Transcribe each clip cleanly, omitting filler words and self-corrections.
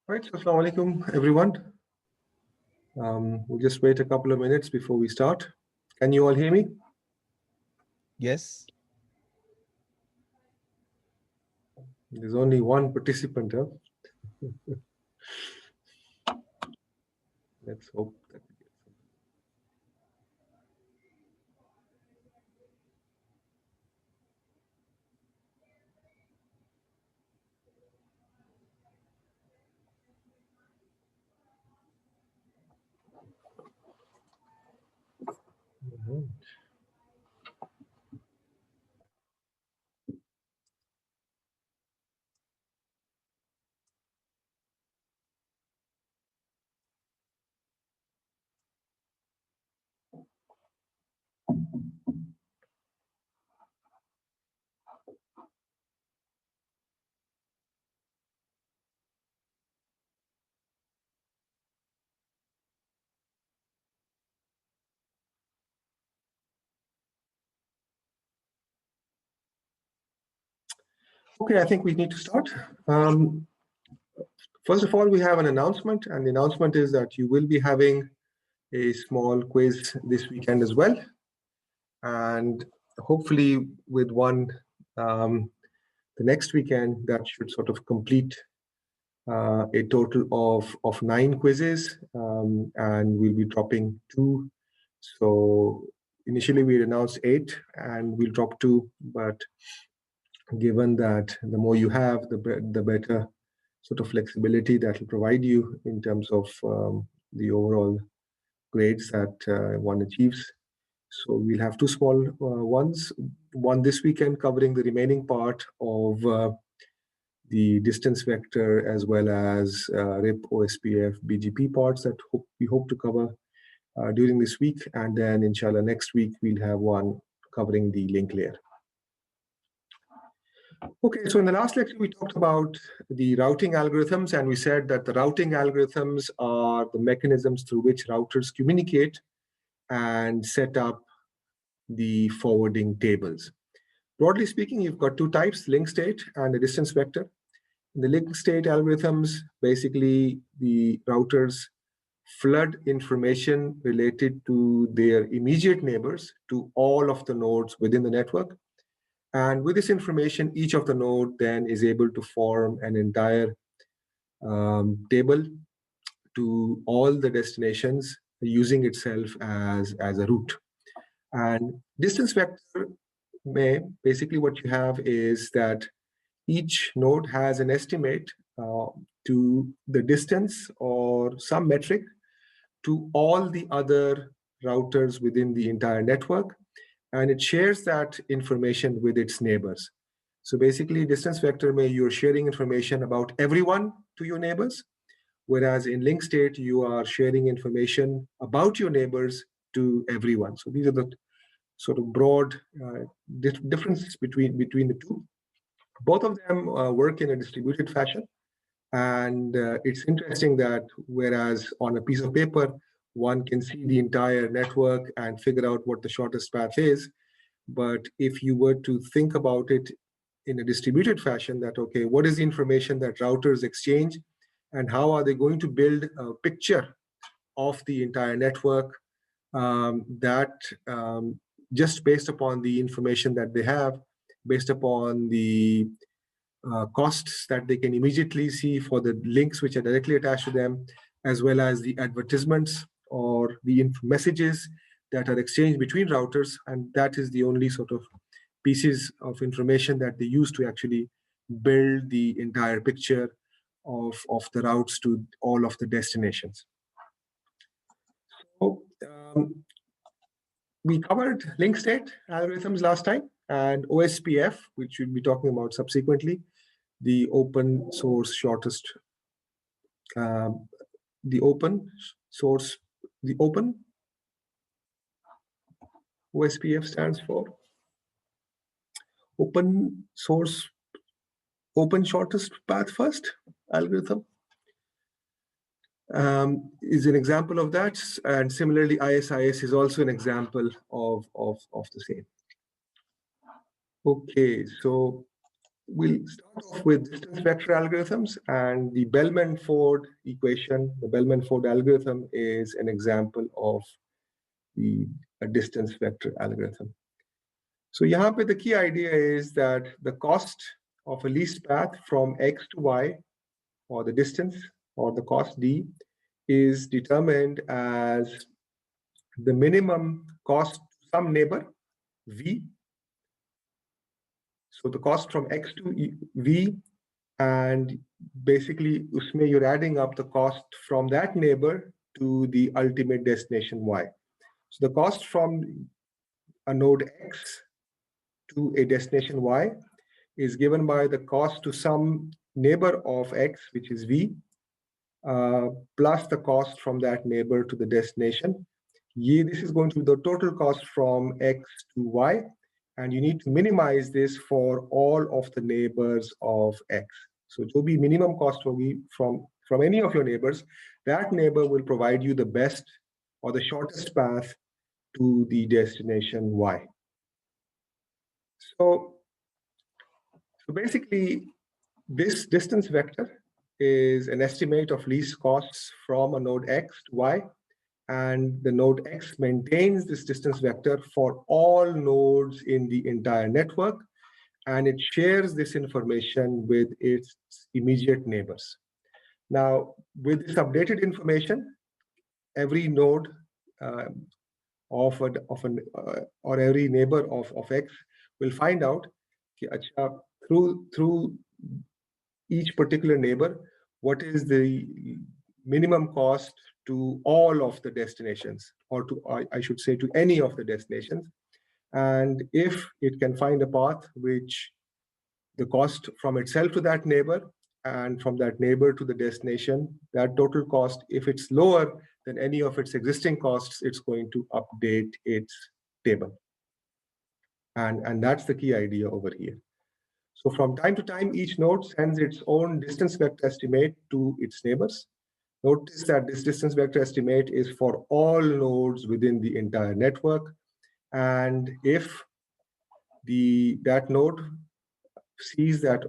Right, so Assalamu alaikum, everyone. We'll just wait a couple of minutes before we start. Can you all hear me? Yes. There's only one participant. Huh? Let's hope that we get some. Mhm. Okay, I think we need to start. First of all, we have an announcement, and the announcement is that you will be having a small quiz this weekend as well. And hopefully, with one the next weekend, that should sort of complete a total of 9 quizzes, and we'll be dropping 2. So initially we announced 8, and we'll drop 2. But given that the more you have, the better sort of flexibility that will provide you in terms of the overall grades that one achieves. So we'll have 2 small ones, one this weekend covering the remaining part of the distance vector as well as RIP, OSPF, BGP parts that we hope to cover during this week. And then inshallah next week we'll have one covering the link layer. Okay, so in the last lecture we talked about the routing algorithms, and we said that the routing algorithms are the mechanisms through which routers communicate and set up the forwarding tables. Broadly speaking, you've got 2 types, link state and the distance vector. In the link state algorithms, basically the routers flood information related to their immediate neighbors to all of the nodes within the network. And with this information, each of the node then is able to form an entire table to all the destinations using itself as a route. And distance vector basically what you have is that each node has an estimate to the distance or some metric to all the other routers within the entire network, and it shares that information with its neighbors. So basically, distance vector you're sharing information about everyone to your neighbors, whereas in link state, you are sharing information about your neighbors to everyone. So these are the sort of broad differences between the two. Both of them work in a distributed fashion. And it's interesting that whereas on a piece of paper, one can see the entire network and figure out what the shortest path is. But if you were to think about it in a distributed fashion, that, okay, what is the information that routers exchange and how are they going to build a picture of the entire network that just based upon the information that they have, based upon the costs that they can immediately see for the links which are directly attached to them, as well as the advertisements or the messages that are exchanged between routers. And that is the only sort of pieces of information that they use to actually build the entire picture of the routes to all of the destinations. So we covered link state algorithms last time, and OSPF, which we'll be talking about subsequently, the open source shortest, the open OSPF stands for open source, open shortest path first algorithm. Is an example of that, and similarly ISIS is also an example of the same. Okay, so we'll start off with distance vector algorithms, and the Bellman-Ford equation, the Bellman-Ford algorithm is an example of a distance vector algorithm. So यहाँ पे the key idea is that the cost of a least path from x to y, or the distance, or the cost d, is determined as the minimum cost to some neighbor, v. So the cost from x to v, and basically usme you're adding up the cost from that neighbor to the ultimate destination y. So the cost from a node x to a destination y is given by the cost to some neighbor of x, which is v, plus the cost from that neighbor to the destination. This is going to be the total cost from x to y, and you need to minimize this for all of the neighbors of x. So jo bhi minimum cost hogi from any of your neighbors, that neighbor will provide you the best or the shortest path to the destination y. So basically, this distance vector is an estimate of least costs from a node x to y, and the node x maintains this distance vector for all nodes in the entire network, and it shares this information with its immediate neighbors. Now, with this updated information, every node or every neighbor of x will find out through each particular neighbor what is the minimum cost to all of the destinations, or to, I should say, to any of the destinations. And if it can find a path which the cost from itself to that neighbor and from that neighbor to the destination, that total cost, if it's lower than any of its existing costs, it's going to update its table. And that's the key idea over here. So from time to time, each node sends its own distance vector estimate to its neighbors. Notice that this distance vector estimate is for all nodes within the entire network. And if that node sees that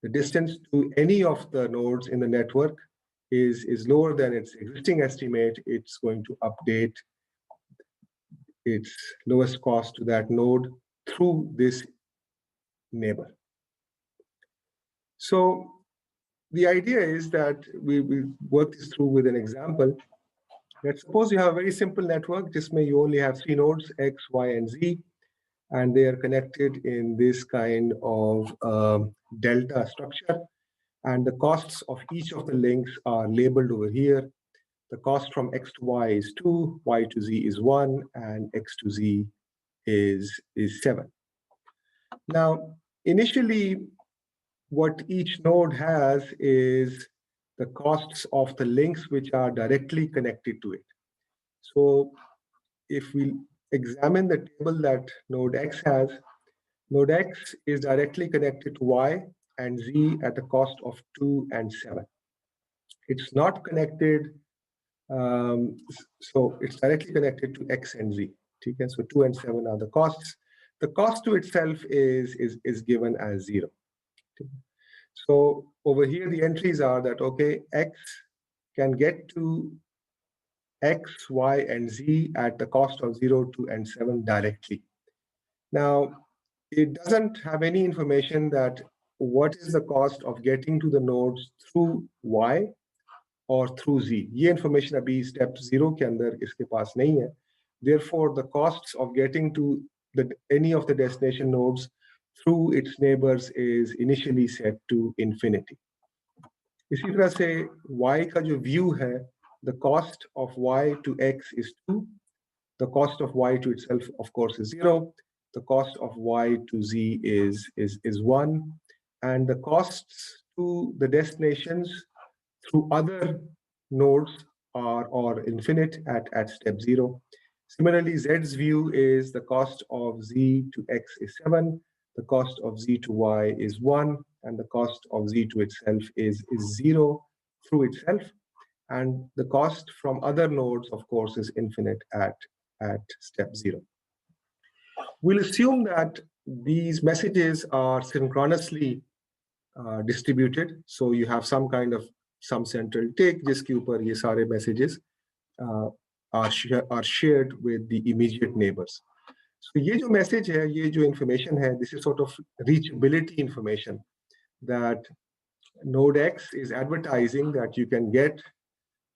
the distance to any of the nodes in the network is lower than its existing estimate, it's going to update its lowest cost to that node through this neighbor. So the idea is that we work this through with an example. Let's suppose you have a very simple network. This may you only have 3 nodes, x, y, and z, and they are connected in this kind of delta structure. And the costs of each of the links are labeled over here. The cost from x to y is 2, y to z is 1, and x to z is 7. Now, initially, what each node has is the costs of the links which are directly connected to it. So if we examine the table that node x has, node x is directly connected to y and z at the cost of 2 and 7. It's not connected, so it's directly connected to x and z. Okay? So 2 and 7 are the costs. The cost to itself is given as 0. Okay? So over here, the entries are that, okay, x can get to x, y, and z at the cost of 0, 2, and 7 directly. Now, it doesn't have any information that what is the cost of getting to the nodes through y or through z. Ye information abhi step 0 ke andar iske paas nahi hai. Therefore, the costs of getting to any of the destination nodes through its neighbors is initially set to infinity. इसी तरह से y का जो view है, the cost of y to x is 2. The cost of y to itself, of course, is 0. The cost of y to z is 1. And the costs to the destinations through other nodes are infinite at step 0. Similarly, z's view is the cost of z to x is 7. The cost of z to y is 1. And the cost of z to itself is 0 through itself. And the cost from other nodes, of course, is infinite at step 0. We'll assume that these messages are synchronously distributed. So you have some kind of some central tick जिसके ऊपर ये सारे messages are shared with the immediate neighbors. So ये जो message है, ये जो information है, this is sort of reachability information that Node X is advertising that you can get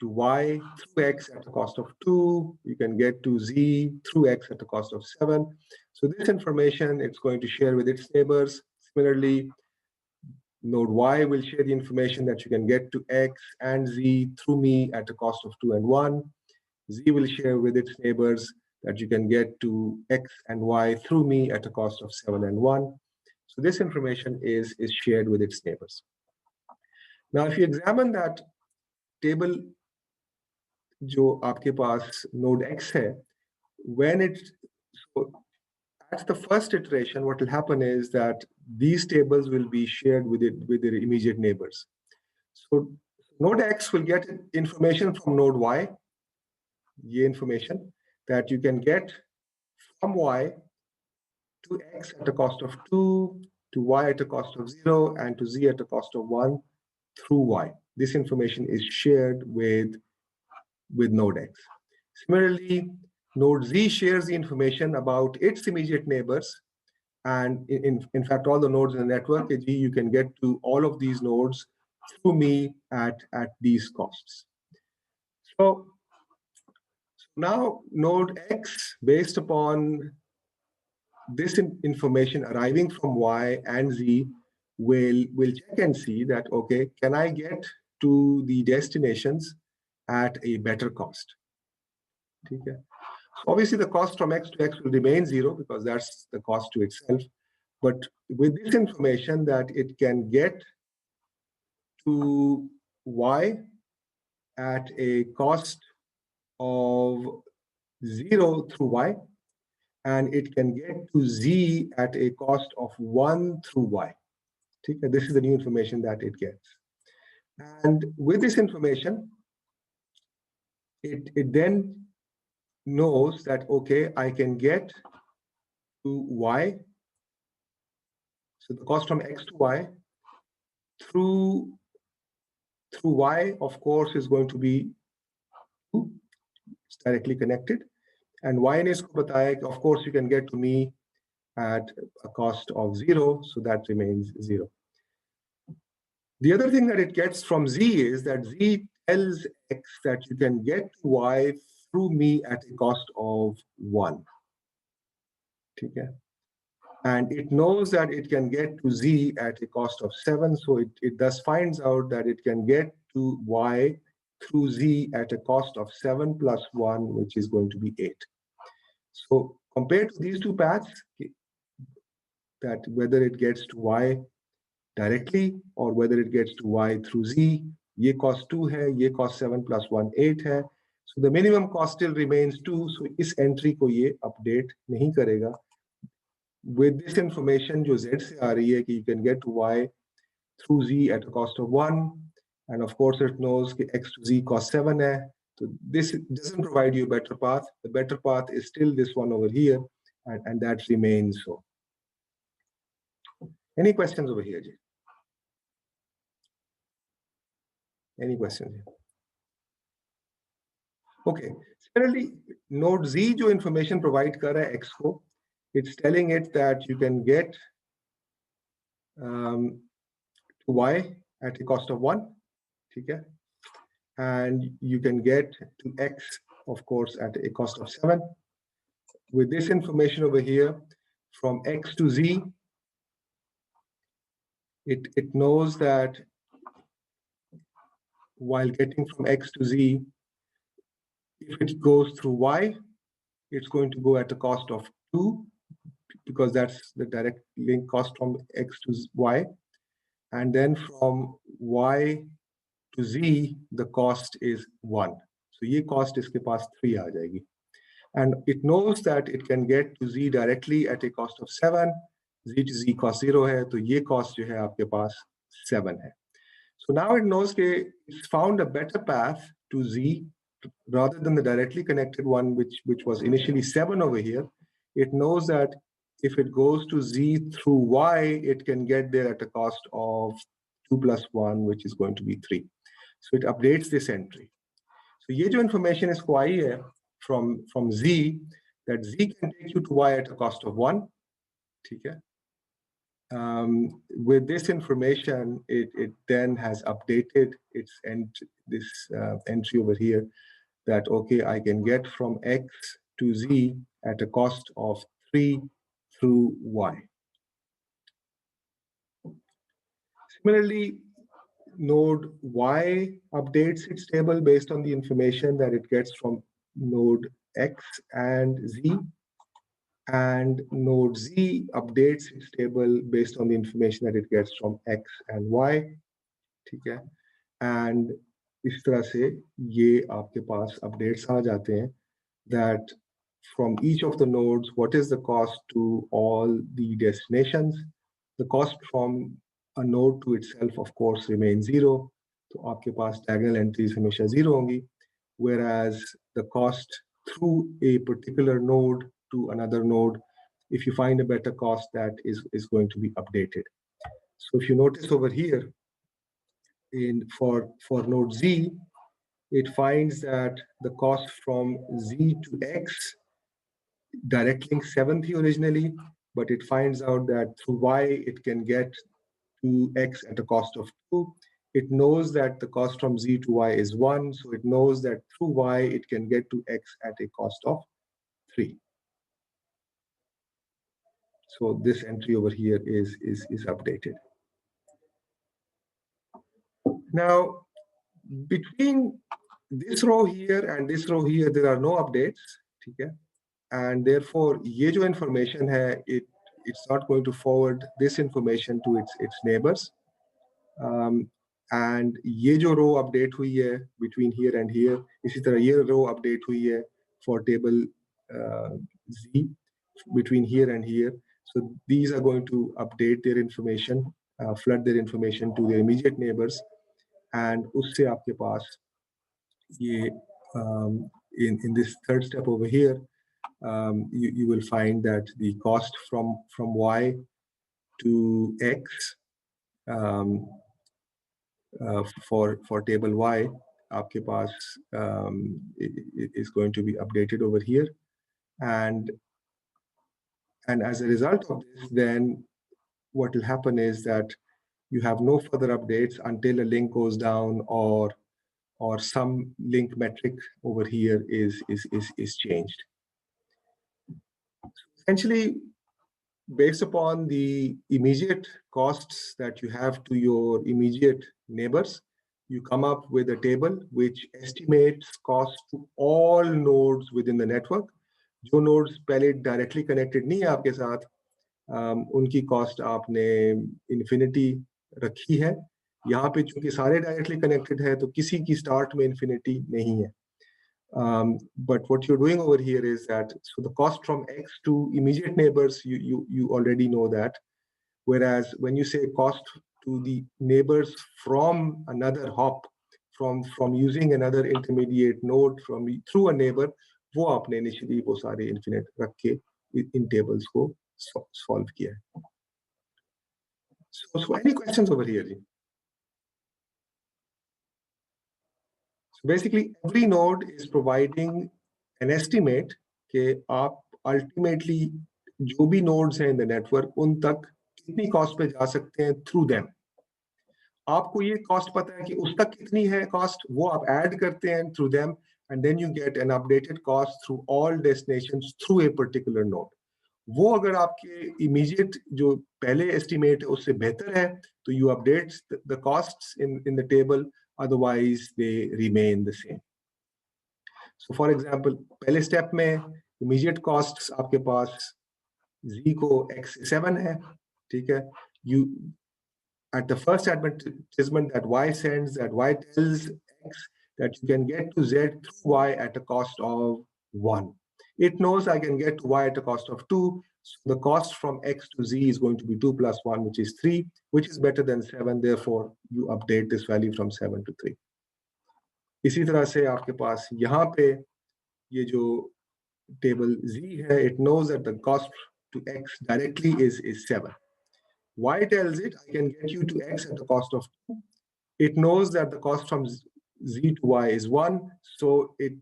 to Y through X at the cost of 2, you can get to Z through X at the cost of 7. So this information it's going to share with its neighbors. Similarly, Node Y will share the information that you can get to X and Z through me at the cost of 2 and 1. Z will share with its neighbors that you can get to X and Y through me at a cost of 7 and 1. So this information is shared with its neighbors. Now, if you examine that table, जो आपके पास node X है, when so at the first iteration, what will happen is that these tables will be shared with their immediate neighbors. So node X will get information from node Y, ये information that you can get from Y to X at a cost of 2, to Y at a cost of 0, and to Z at a cost of 1 through Y. This information is shared with node X. Similarly, node Z shares the information about its immediate neighbors. And in fact, all the nodes in the network, you can get to all of these nodes through me at these costs. So now node X, based upon this information arriving from Y and Z, will check and see that, okay, can I get to the destinations at a better cost? Okay. Obviously, the cost from X to X will remain 0 because that's the cost to itself. But with this information that it can get to Y at a cost of 0 through Y, and it can get to Z at a cost of 1 through Y. Okay. This is the new information that it gets. And with this information, it then knows that, okay, I can get to Y, so the cost from X to Y, through Y, of course, is going to be 2. It's directly connected. And Y ने इसको बताया, of course, you can get to me at a cost of 0, so that remains 0. The other thing that it gets from Z is that Z tells X that you can get to Y through me at a cost of 1. Okay. And it knows that it can get to Z at a cost of 7, so it thus finds out that it can get to Y through Z at a cost of 7 plus 1, which is going to be 8. So compared to these two paths, that whether it gets to Y directly or whether it gets to Y through Z, ये cost 2 है, ये cost 7 plus 1, 8 है. So the minimum cost still remains 2, so इस entry को ये update नहीं करेगा. With this information जो Z से आ रही है कि you can get to Y through Z at a cost of 1, and of course it knows कि X to Z cost 7 है. So this doesn't provide you a better path. The better path is still this one over here, and that remains so. Any questions over here, Jay? Any questions here? Okay. Similarly, node Z जो information provide कर रहा है X को, it's telling it that you can get to Y at a cost of 1, okay? And you can get to X, of course, at a cost of 7. With this information over here, from X to Z, it knows that while getting from X to Z, if it goes through Y, it's going to go at a cost of 2, because that's the direct link cost from X to Y. And then from Y to Z, the cost is 1. So ये cost इसके पास 3 आ जाएगी. And it knows that it can get to Z directly at a cost of 7. Z to Z cost 0 है, तो ये cost जो है आपके पास 7 है. So now it knows that it's found a better path to Z rather than the directly connected one, which was initially 7 over here. It knows that if it goes to z through y, it can get there at a cost of 2 plus 1, which is going to be 3. So it updates this entry. So ये जो information इसको आई है from z, that z can take you to y at a cost of 1. ठीक है? With this information, it then has updated this entry over here, that okay, I can get from x to z at a cost of 3 through y. Similarly, node y updates its table based on the information that it gets from node x and z, and node z updates its table based on the information that it gets from x and y. ठीक है? And इस तरह से ये आपके पास updates आ जाते हैं that from each of the nodes, what is the cost to all the destinations? The cost from a node to itself, of course, remains 0. So आपके पास diagonal entries हमेशा 0 होंगी, whereas the cost through a particular node to another node, if you find a better cost, that is going to be updated. So if you notice over here, for node z, it finds that the cost from z to x, direct link 7 thi originally, but it finds out that through y it can get to x at a cost of 2. It knows that the cost from z to y is 1, so it knows that through y it can get to x at a cost of 3. So this entry over here is updated. Now, between this row here and this row here, there are no updates, okay? And therefore, ये जो information है, it's not going to forward this information to its neighbors. And ये जो row update हुई है between here and here, इसी तरह ये row update हुई है for table Z between here and here. So these are going to update their information, flood their information to their immediate neighbors, and उससे आपके पास ये in this third step over here, you will find that the cost from y to x for table y आपके पास is going to be updated over here, and as a result of this, then what will happen is that you have no further updates until a link goes down or some link metric over here is changed. Essentially, based upon the immediate costs that you have to your immediate neighbors, you come up with a table which estimates cost to all nodes within the network. जो nodes पहले directly connected नहीं है आपके साथ, उनकी cost आपने infinity रखी है. यहाँ पे चूंकि सारे directly connected है, तो किसी की start में infinity नहीं है. But what you're doing over here is that, so the cost from X to immediate neighbors, you already know that. Whereas when you say cost to the neighbors from another hop, from using another intermediate node through a neighbor, वो आपने initially वो सारे infinite रख के in tables को solve किया है. So any questions over here? So basically, every node is providing an estimate कि आप ultimately जो भी nodes हैं in the network, उन तक कितनी cost पे जा सकते हैं through them. आपको ये cost पता है कि उस तक कितनी है cost, वो आप add करते हैं through them, and then you get an updated cost through all destinations through a particular node. वो अगर आपके immediate जो पहले estimate है उससे बेहतर है, तो you update the costs in the table, otherwise they remain the same. So for example, पहले step में immediate costs आपके पास z को x7 है, ठीक है? You at the first advertisement that y sends, that y tells x that you can get to z through y at a cost of 1. It knows I can get to y at a cost of 2. So the cost from x to z is going to be 2 plus 1, which is 3, which is better than 7. Therefore, you update this value from 7 to 3. इसी तरह से आपके पास यहाँ पे ये जो table z है, it knows that the cost to x directly is 7. Y tells it I can get you to x at the cost of 2. It knows that the cost from z to y is 1, so it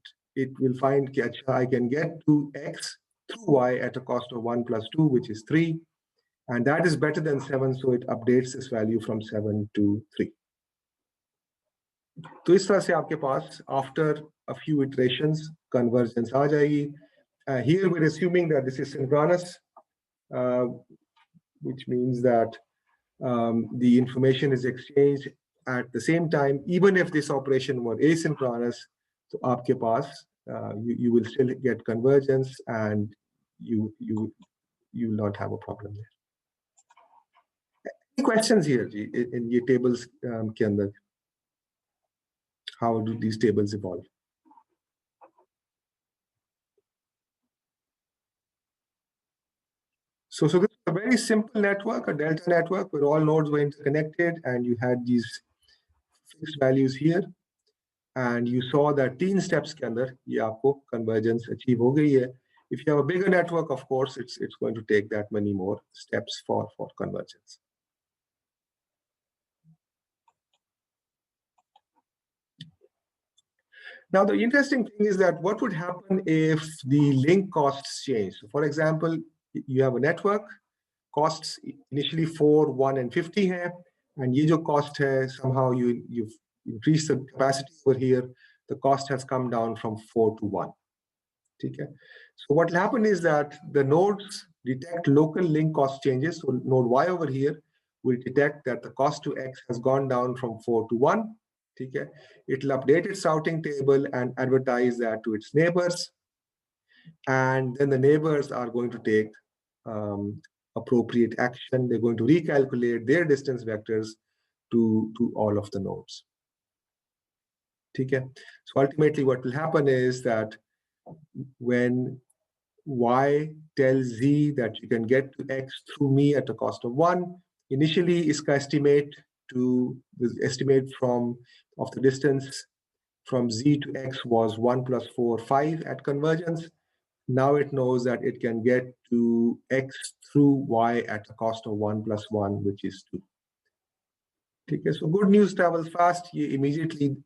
will find I can get to x through y at a cost of 1 plus 2, which is 3. And that is better than 7, so it updates this value from 7 to 3. तो इस तरह से आपके पास after a few iterations convergence आ जाएगी. Here we're assuming that this is synchronous, which means that the information is exchanged at the same time, even if this operation were asynchronous. So आपके पास you will still get convergence, and you will not have a problem there. Any questions here in your tables के अंदर? How do these tables evolve? So this is a very simple network, a delta network, where all nodes were interconnected, and you had these fixed values here. And you saw that 3 steps के अंदर ये आपको convergence achieve हो गई है. If you have a bigger network, of course, it's going to take that many more steps for convergence. Now, the interesting thing is that what would happen if the link costs change? So for example, you have a network, costs initially 4, 1, and 50 hai, and ye jo cost hai, somehow you've increased the capacity over here, the cost has come down from 4 to 1. Okay? So what will happen is that the nodes detect local link cost changes. So node Y over here will detect that the cost to X has gone down from 4 to 1. Okay? It will update its routing table and advertise that to its neighbors. And then the neighbors are going to take appropriate action. They're going to recalculate their distance vectors to all of the nodes. Okay? So ultimately what will happen is that when Y tells Z that you can get to X through me at a cost of 1, initially iska estimate of the distance from Z to X was 1 plus 4, 5 at convergence. Now it knows that it can get to X through Y at a cost of 1 plus 1, which is 2. Okay, so good news travels fast. Immediately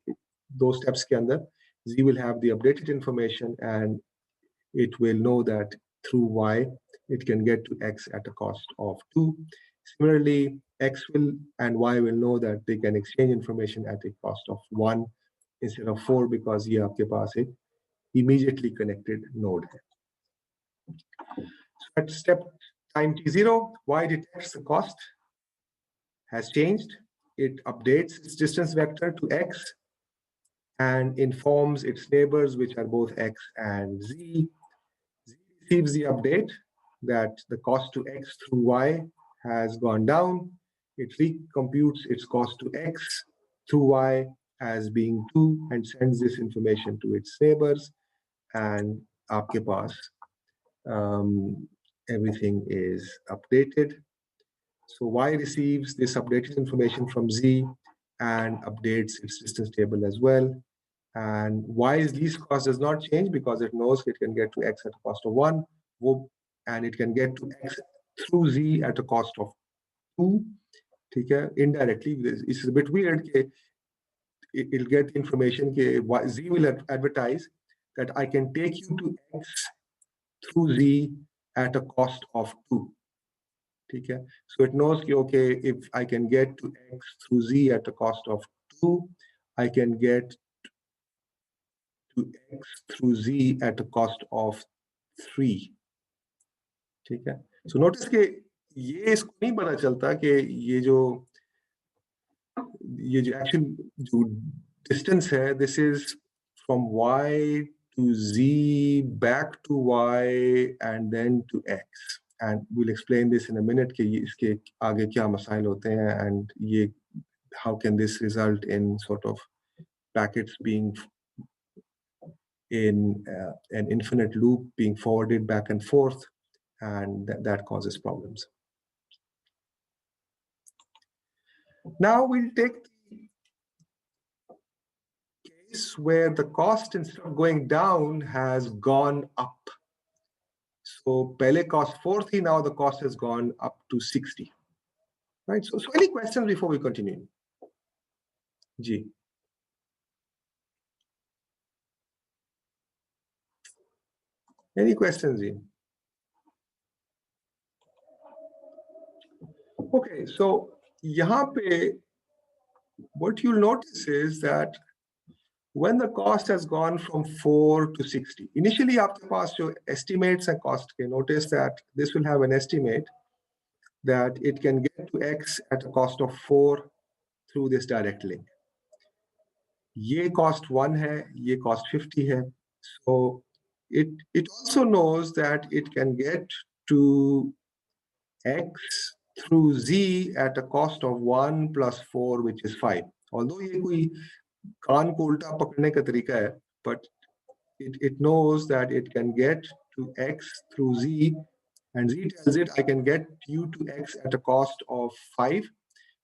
those steps ke andar, Z will have the updated information, and it will know that through Y, it can get to X at a cost of 2. Similarly, X and Y will know that they can exchange information at a cost of 1 instead of 4, because ye aapke paas ek immediately connected node hai. So at step time t0, Y detects the cost has changed. It updates its distance vector to X and informs its neighbors, which are both X and Z. Z receives the update that the cost to X through Y has gone down. It recomputes its cost to X through Y as being 2 and sends this information to its neighbors. And aapke paas everything is updated. So Y receives this updated information from Z and updates its distance table as well. And Y's least cost does not change because it knows it can get to X at a cost of 1, and it can get to X through Z at a cost of 2. Okay? Indirectly, it's a bit weird. It'll get information. Z will advertise that I can take you to X through Z at a cost of 2. Okay? So it knows, okay, if I can get to X through Z at a cost of 2, I can get to X through Z at a cost of 3. ठीक है? So notice कि ये इसको नहीं पता चलता कि ये जो actually जो distance है, this is from Y to Z back to Y and then to X. And we'll explain this in a minute कि इसके आगे क्या मसाइल होते हैं, and ये how can this result in sort of packets being in an infinite loop being forwarded back and forth, and that causes problems. Now we'll take the case where the cost, instead of going down, has gone up. So pehle cost 4 thi, now the cost has gone up to 60. Right? So any questions before we continue? Ji. Any questions? Ji? Okay, so yahan pe, what you'll notice is that when the cost has gone from 4 to 60, initially aapke paas jo estimates and cost ke, notice that this will have an estimate that it can get to X at a cost of 4 through this direct link. Ye cost 1 hai, ye cost 50 hai. So it also knows that it can get to X through Z at a cost of 1 plus 4, which is 5. Although ye koi kaan ko ulta pakadne ka tarika hai, but it knows that it can get to X through Z, and Z tells it I can get you to X at a cost of 5.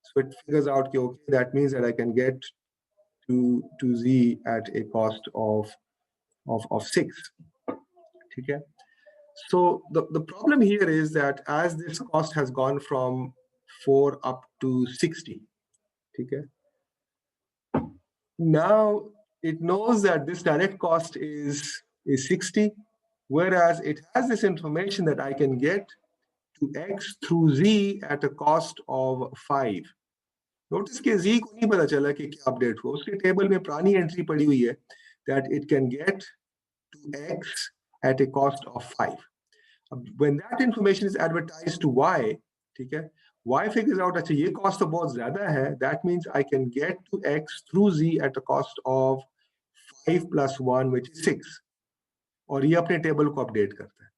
So it figures out, okay, that means that I can get to Z at a cost of 6. Okay? So the problem here is that as this cost has gone from 4 up to 60, okay, now it knows that this direct cost is 60, whereas it has this information that I can get to X through Z at a cost of 5. Notice कि Z को नहीं पता चला कि क्या update हुआ, उसके table में पुरानी एंट्री पड़ी हुई है that it can get to X at a cost of 5. When that information is advertised to Y, ठीक है, Y figures out अच्छा ये cost तो बहुत ज़्यादा है, that means I can get to X through Z at a cost of 5 plus 1, which is 6. और ये अपने टेबल को अपडेट करता है.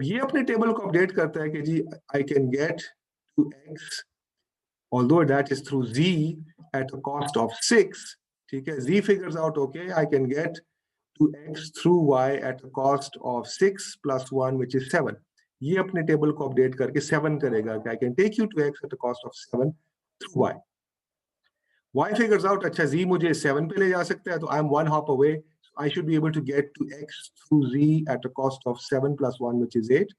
ये अपने टेबल को अपडेट करता है कि जी I can get to X, although that is through Z at a cost of 6, ठीक है, Z figures out, okay, I can get to X through Y at a cost of 6 plus 1, which is 7. ये अपने table को update करके 7 करेगा कि I can take you to X at a cost of 7 through Y. Y figures out, अच्छा Z मुझे 7 पे ले जा सकता है, तो I'm 1 hop away. So I should be able to get to X through Z at a cost of 7 plus 1, which is 8.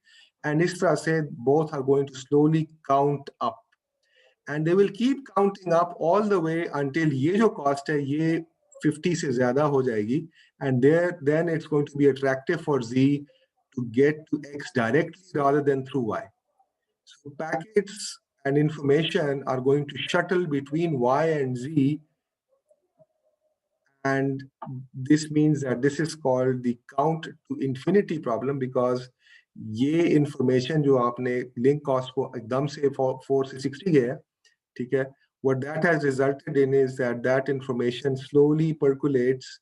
And इस तरह से both are going to slowly count up. And they will keep counting up all the way until ये जो cost है ये 50 से ज़्यादा हो जाएगी, and then it's going to be attractive for Z to get to X directly rather than through Y. So packets and information are going to shuttle between Y and Z, and this means that this is called the count to infinity problem, because ये information जो आपने link cost को एकदम से 4 से 60 गया, ठीक है, what that has resulted in is that that information slowly percolates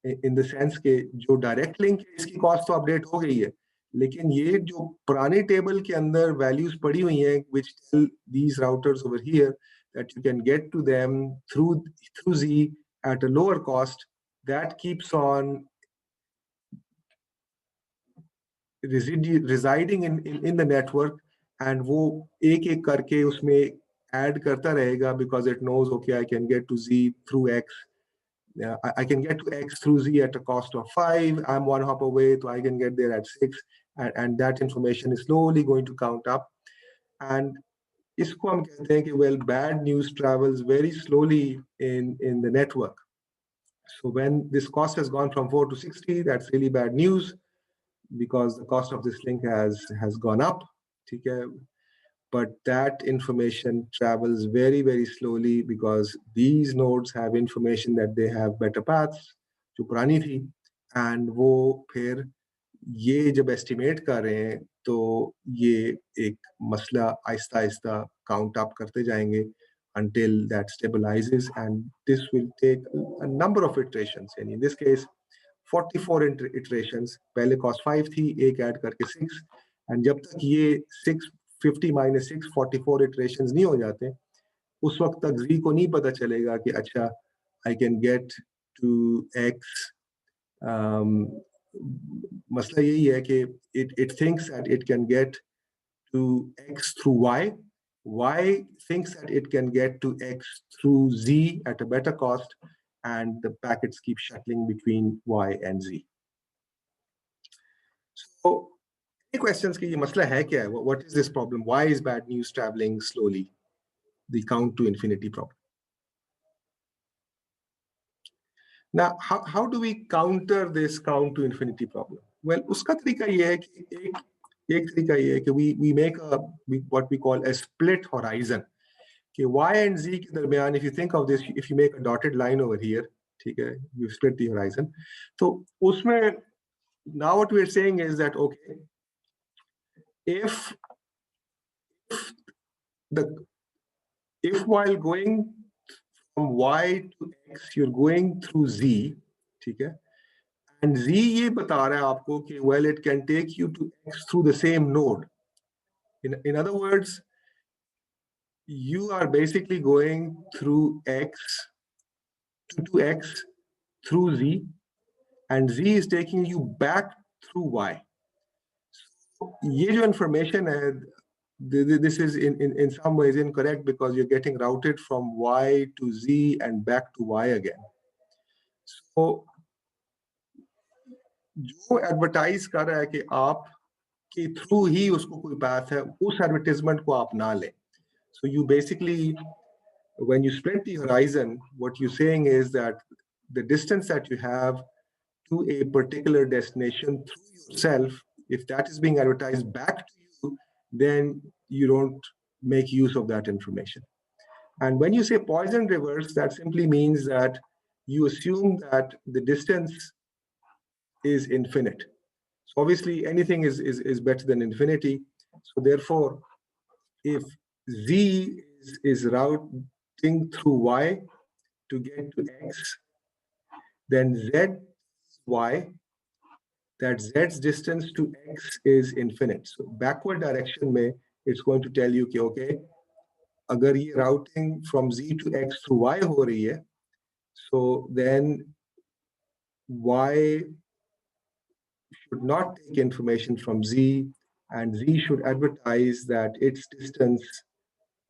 in the sense के जो direct link है इसकी cost तो update हो गई है, लेकिन ये जो पुराने table के अंदर values पड़ी हुई हैं which tell these routers over here that you can get to them through Z at a lower cost, that keeps on residing in the network, and वो एक एक करके उसमें add करता रहेगा because it knows, okay, I can get to Z through X. I can get to X through Z at a cost of 5. I'm 1 hop away, so I can get there at 6. And that information is slowly going to count up. And इसको हम कहते हैं कि, well, bad news travels very slowly in the network. So when this cost has gone from 4 to 60, that's really bad news because the cost of this link has gone up. ठीक है? But that information travels very, very slowly because these nodes have information that they have better paths, जो पुरानी थी, and वो फिर ये जब estimate कर रहे हैं तो ये एक मसला आहिस्ता आहिस्ता count up करते जाएंगे until that stabilizes, and this will take a number of iterations. And in this case, 44 iterations. पहले cost 5 थी, एक add करके 6, and जब तक ये 50 minus 6 44 iterations नहीं हो जाते, उस वक्त तक Z को नहीं पता चलेगा कि अच्छा I can get to X. मसला यही है कि it thinks that it can get to X through Y. Y thinks that it can get to X through Z at a better cost, and the packets keep shuttling between Y and Z. So ये questions की ये मसला है क्या है? What is this problem? Why is bad news traveling slowly? The count to infinity problem. Now, how do we counter this count to infinity problem? Well, उसका तरीका ये है कि एक तरीका ये है कि we make what we call a split horizon. कि y and z के दरमियान, if you think of this, if you make a dotted line over here, ठीक है, you split the horizon. तो उसमें now what we're saying is that okay, if while going from y to x you're going through z, ठीक है, and z ये बता रहा है आपको कि well it can take you to x through the same node. In other words, you are basically going through x to x through z, and z is taking you back through y. ये जो information है, this is in some ways incorrect because you're getting routed from y to z and back to y again. So जो advertise कर रहा है कि आप के थ्रू ही उसको कोई path है, उस advertisement को आप ना लें. So you basically, when you split the horizon, what you're saying is that the distance that you have to a particular destination through yourself, if that is being advertised back to you, then you don't make use of that information. And when you say Poisson reverse, that simply means that you assume that the distance is infinite. So obviously anything is better than infinity. So therefore, if z is routing through y to get to x, then z y, that z's distance to x is infinite. So backward direction mein, it's going to tell you कि okay, अगर ये routing from z to x through y हो रही है, so then y should not take information from z, and z should advertise that its distance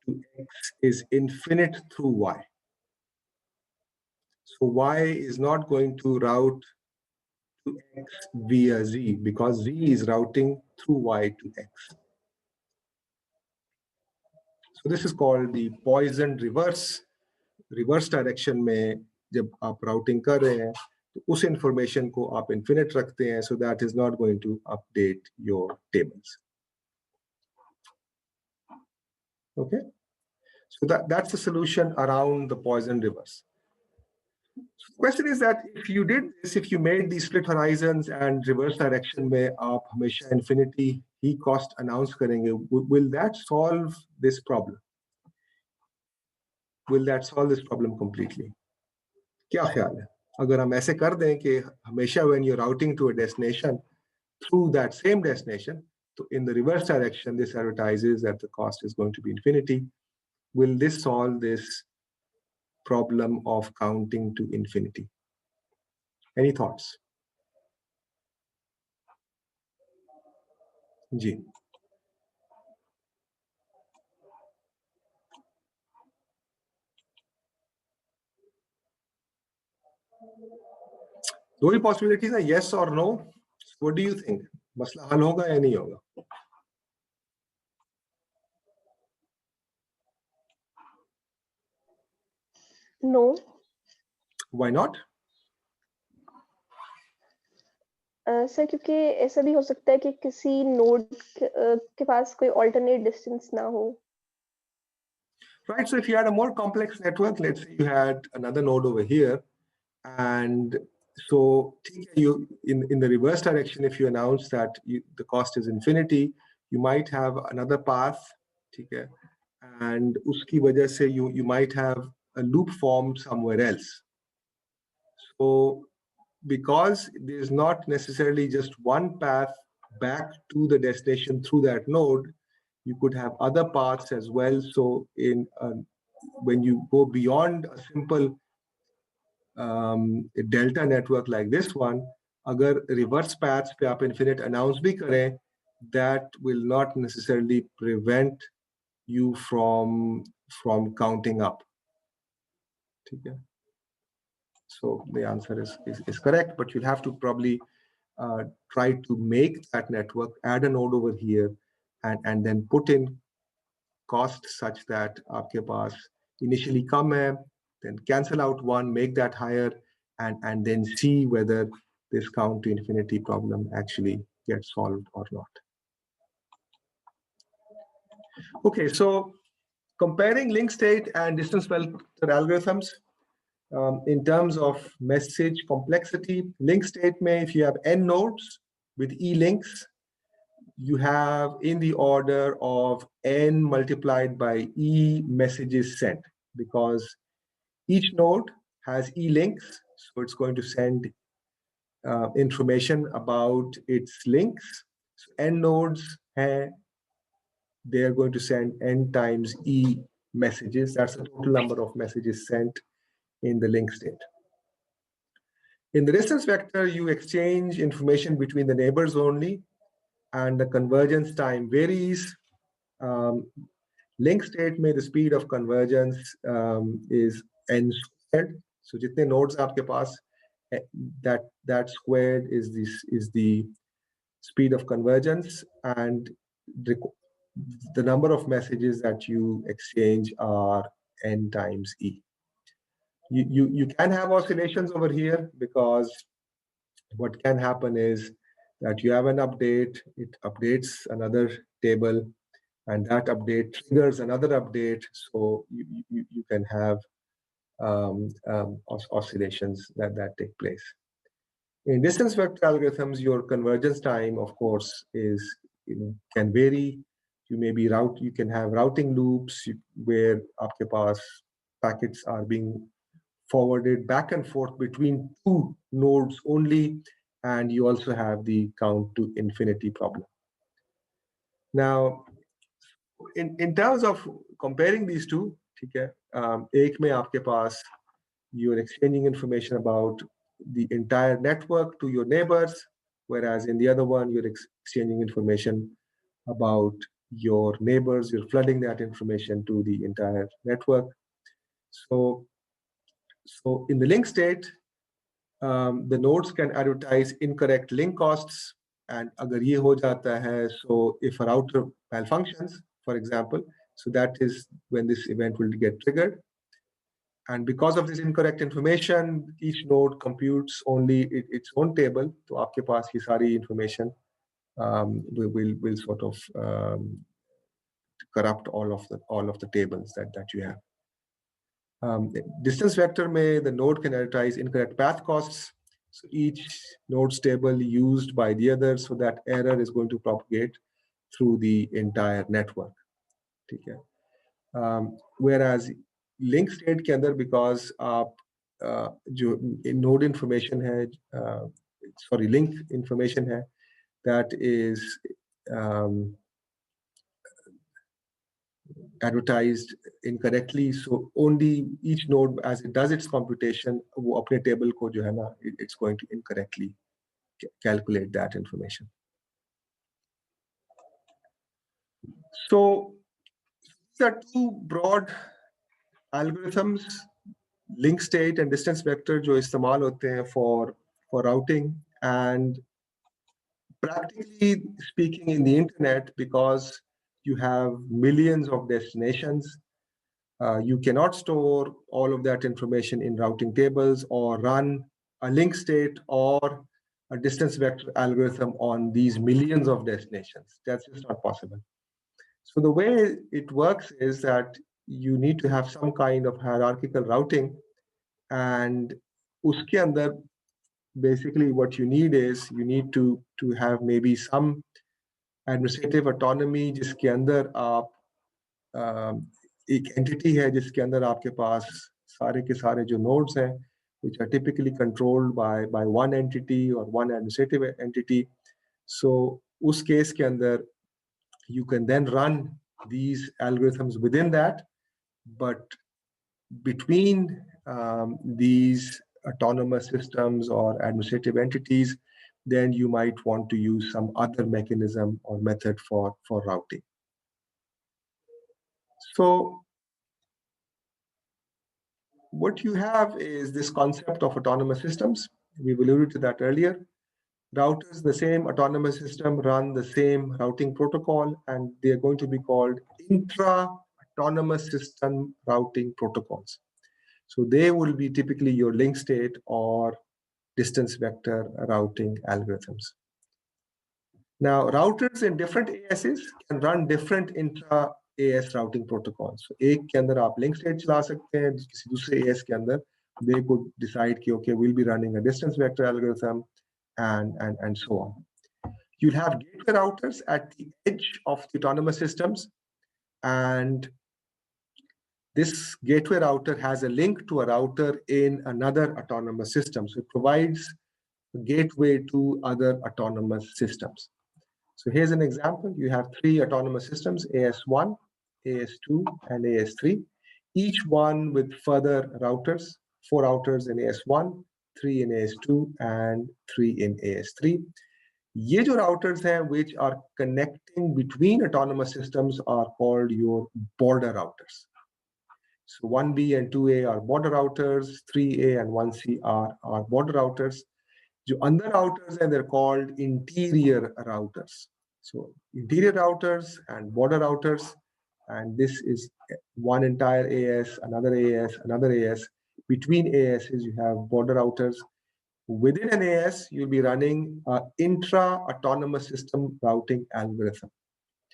to x is infinite through y. So y is not going to route to x via z because z is routing through y to x. So this is called the Poisson reverse. Reverse direction में जब आप routing कर रहे हैं, तो उस information को आप infinite रखते हैं, so that is not going to update your tables. Okay, so that's the solution around the Poisson reverse. So the question is that if you did this, if you made these split horizons and reverse direction में आप हमेशा infinity ही cost announce करेंगे, will that solve this problem? Will that solve this problem completely? क्या ख्याल है? अगर हम ऐसे कर दें कि हमेशा when you're routing to a destination through that same destination, so in the reverse direction, this advertises that the cost is going to be infinity. Will this solve this problem of counting to infinity? Any thoughts? जी. दो ही possibilities हैं, yes or no. What do you think? मसला हल होगा या नहीं होगा? No. Why not? Sir क्योंकि ऐसा भी हो सकता है कि किसी नोड के पास कोई alternate distance ना हो. Right, so if you had a more complex network, let's say you had another node over here, and so you in the reverse direction, if you announce that the cost is infinity, you might have another path, okay, and uski wajah se you might have a loop formed somewhere else. So because there's not necessarily just one path back to the destination through that node, you could have other paths as well. So when you go beyond a simple delta network like this one, agar reverse paths pe aap infinite announce bhi kare, that will not necessarily prevent you from counting up. Okay. So the answer is correct, but you'll have to probably try to make that network, add a node over here, and then put in costs such that आपके पास initially come hai, then cancel out one, make that higher, and then see whether this count to infinity problem actually gets solved or not. Okay, so comparing link state and distance vector algorithms in terms of message complexity, link state may, if you have n nodes with e links, you have in the order of n multiplied by e messages sent, because each node has e links, so it's going to send information about its links. So n nodes hai, they are going to send n times e messages. That's the total number of messages sent in the link state. In the distance vector, you exchange information between the neighbors only, and the convergence time varies. Link state में the speed of convergence is n squared. So जितने nodes आपके पास, that squared is the speed of convergence, and the number of messages that you exchange are n times e. You can have oscillations over here, because what can happen is that you have an update, it updates another table, and that update triggers another update. So you can have oscillations that take place. In distance vector algorithms, your convergence time, of course, can vary. You can have routing loops where आपके पास packets are being forwarded back and forth between two nodes only, and you also have the count to infinity problem. Now, in terms of comparing these two, ठीक है, एक में आपके पास you're exchanging information about the entire network to your neighbors, whereas in the other one you're exchanging information about your neighbors. You're flooding that information to the entire network. So in the link state, the nodes can advertise incorrect link costs, and agar ye ho jata hai, so if a router malfunctions, for example, so that is when this event will get triggered. And because of this incorrect information, each node computes only its own table. So aapke paas ye sari information will sort of corrupt all of the tables that you have. Distance vector may the node can advertise incorrect path costs. So each node's table used by the other, so that error is going to propagate through the entire network. Okay. Whereas link state के अंदर, because आप जो node information है, link information है, that is advertised incorrectly, so only each node as it does its computation, वो अपने table को जो है ना, it's going to incorrectly calculate that information. So there are two broad algorithms, link state and distance vector, जो इस्तेमाल होते हैं for routing. And practically speaking, in the internet, because you have millions of destinations, you cannot store all of that information in routing tables or run a link state or a distance vector algorithm on these millions of destinations. That's just not possible. So the way it works is that you need to have some kind of hierarchical routing, and uske andar, basically what you need is you need to have maybe some administrative autonomy जिसके अंदर आप एक entity है जिसके अंदर आपके पास सारे के सारे जो nodes हैं, which are typically controlled by one entity or one administrative entity. So उस case के अंदर you can then run these algorithms within that, but between these autonomous systems or administrative entities, then you might want to use some other mechanism or method for routing. So what you have is this concept of autonomous systems. We've alluded to that earlier. routers, the same autonomous system, run the same routing protocol, and they are going to be called intra-autonomous system routing protocols. So they will be typically your link state or distance vector routing algorithms. Now, routers in different ASs can run different intra-AS routing protocols. So एक के अंदर आप link state चला सकते हैं, किसी दूसरे AS के अंदर they could decide कि okay, we'll be running a distance vector algorithm and so on. You'll have gateway routers at the edge of the autonomous systems, and this gateway router has a link to a router in another autonomous system. So it provides a gateway to other autonomous systems. So here's an example. You have 3 autonomous systems, AS1, AS2, and AS3, each one with further routers, 4 routers in AS1, 3 in AS2, and 3 in AS3. ये जो routers हैं which are connecting between autonomous systems are called your border routers. So 1B and 2A are border routers, 3A and 1C are border routers. जो अंदर routers हैं, they're called interior routers. So interior routers and border routers, and this is one entire AS, another AS, another AS. Between ASs, you have border routers. Within an AS, you'll be running an intra-autonomous system routing algorithm.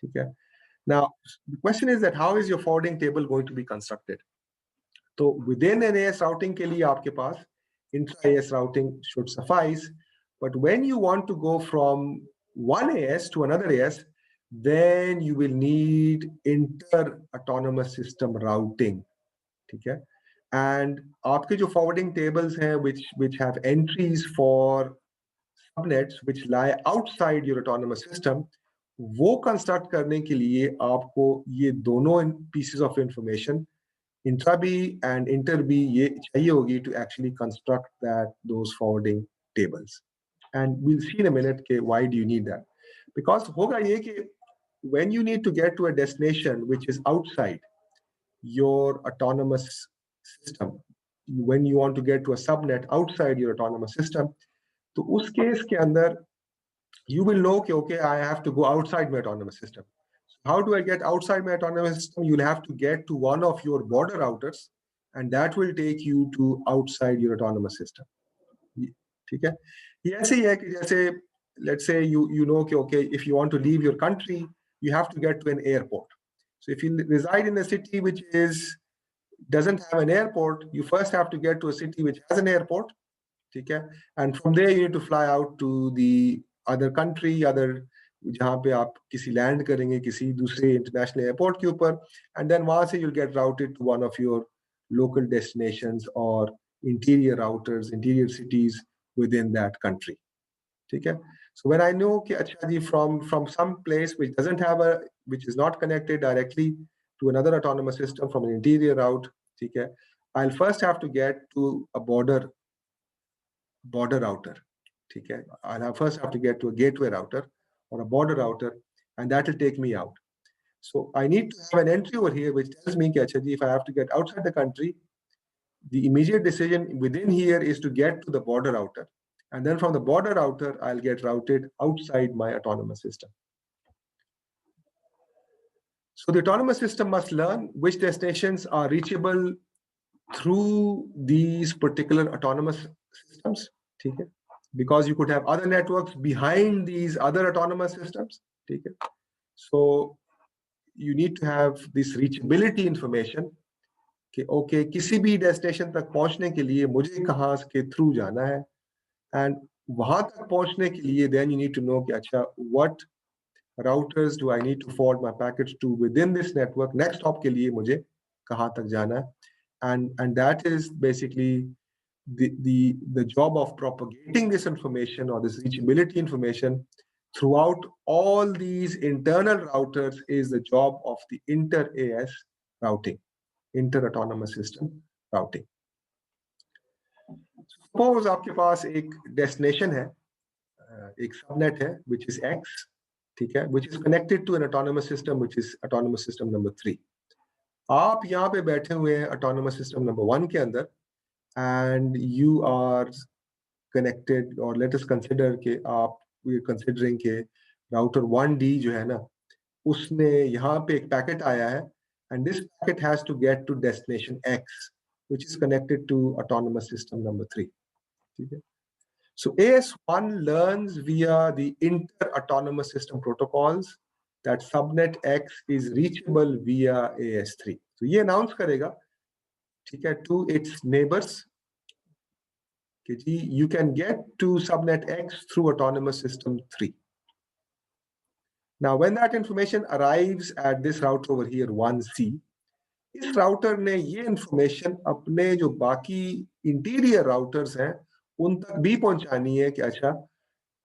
Okay? Now, the question is that how is your forwarding table going to be constructed? So within an AS routing के लिए आपके पास intra-AS routing should suffice. But when you want to go from one AS to another AS, then you will need inter-autonomous system routing. Okay? And आपके जो forwarding tables हैं which have entries for subnets which lie outside your autonomous system, वो construct करने के लिए आपको ये दोनों pieces of information, intra-B and inter-B, ये चाहिए होगी to actually construct those forwarding tables. And we'll see in a minute why do you need that. Because होगा ये कि when you need to get to a destination which is outside your autonomous system, when you want to get to a subnet outside your autonomous system, तो उस case के अंदर you will know कि okay, I have to go outside my autonomous system. So how do I get outside my autonomous system? You'll have to get to one of your border routers, and that will take you to outside your autonomous system. ठीक है? ये ऐसे ही है कि जैसे let's say you know कि okay, if you want to leave your country, you have to get to an airport. So if you reside in a city which doesn't have an airport, you first have to get to a city which has an airport. Okay? And from there you need to fly out to the other country, जहाँ पे आप किसी land करेंगे किसी दूसरे international airport के ऊपर, and then वहां से you'll get routed to one of your local destinations or interior routers, interior cities within that country. ठीक है? So when I know कि अच्छा जी from some place which is not connected directly to another autonomous system from an interior route, ठीक है? I'll first have to get to a border router. ठीक है? I'll first have to get to a gateway router or a border router, and that will take me out. So I need to have an entry over here which tells me कि अच्छा जी, if I have to get outside the country, the immediate decision within here is to get to the border router. And then from the border router, I'll get routed outside my autonomous system. So the autonomous system must learn which destinations are reachable through these particular autonomous systems. Okay? Because you could have other networks behind these other autonomous systems. Okay? So you need to have this reachability information. Okay, किसी भी destination तक पहुंचने के लिए मुझे कहाँ के through जाना है, and वहां तक पहुंचने के लिए then you need to know कि अच्छा what routers do I need to forward my packets to within this network. Next hop के लिए मुझे कहाँ तक जाना है, and that is basically the job of propagating this information or this reachability information throughout all these internal routers is the job of the inter-AS routing, inter-autonomous system routing. Suppose आपके पास एक destination है, एक subnet है, which is X, ठीक है, which is connected to an autonomous system, which is autonomous system number 3. आप यहाँ पे बैठे हुए हैं autonomous system number 1 के अंदर, and you are connected, or let us consider कि आप we're considering कि router 1D जो है ना, उसने यहाँ पे एक पैकेट आया है, and this packet has to get to destination X, which is connected to autonomous system number 3. ठीक है? So AS1 learns via the inter-autonomous system protocols that subnet X is reachable via AS3. So ये announce करेगा, ठीक है, to its neighbors कि जी you can get to subnet X through autonomous system 3. Now when that information arrives at this router over here 1C, इस router ने ये information अपने जो बाकी इंटीरियर राउटर्स हैं उन तक भी पहुंचानी है कि अच्छा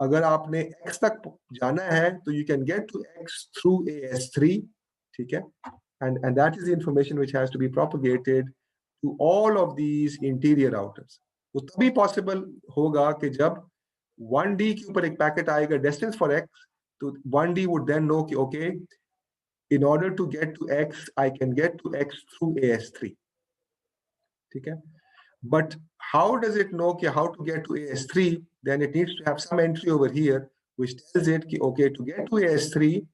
अगर आपने X तक जाना है तो you can get to X through AS3, ठीक है, and that is the information which has to be propagated to all of these interior routers. वो तभी पॉसिबल होगा कि जब 1D के ऊपर एक पैकेट आएगा डेस्टिनेशन फॉर X, तो 1D would then know कि okay, in order to get to X, I can get to X through AS3. ठीक है? But how does it know how to get to AS3? Then it needs to have some entry over here which tells it okay, to get to AS3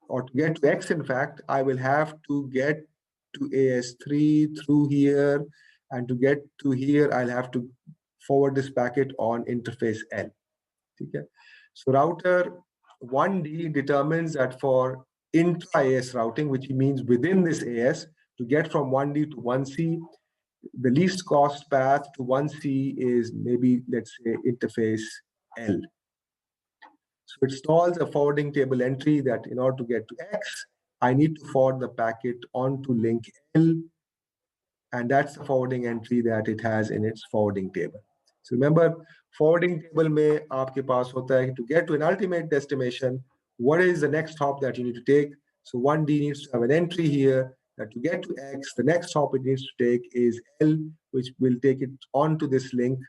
or to get to X, in fact, I will have to get to AS3 through here, and to get to here, I'll have to forward this packet on interface L. Okay? So router 1D determines that for intra-AS routing, which means within this AS, to get from 1D to 1C, the least cost path to 1C is maybe, let's say, interface L. So it installs a forwarding table entry that in order to get to X, I need to forward the packet onto link L, and that's the forwarding entry that it has in its forwarding table. So remember, forwarding table में आपके पास होता है to get to an ultimate destination, what is the next hop that you need to take? So 1D needs to have an entry here that to get to X, the next hop it needs to take is L, which will take it onto this link,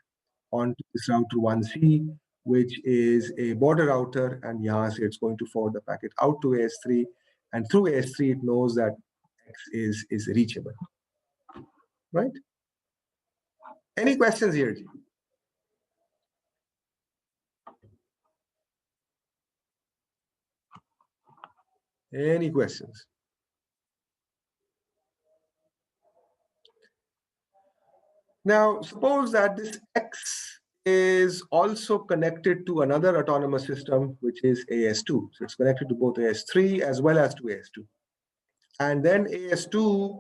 onto this router 1C, which is a border router, and यहाँ से it's going to forward the packet out to AS3, and through AS3 it knows that X is reachable. Right? Any questions here? Any questions? Now, suppose that this X is also connected to another autonomous system, which is AS2. So it's connected to both AS3 as well as to AS2. And then AS2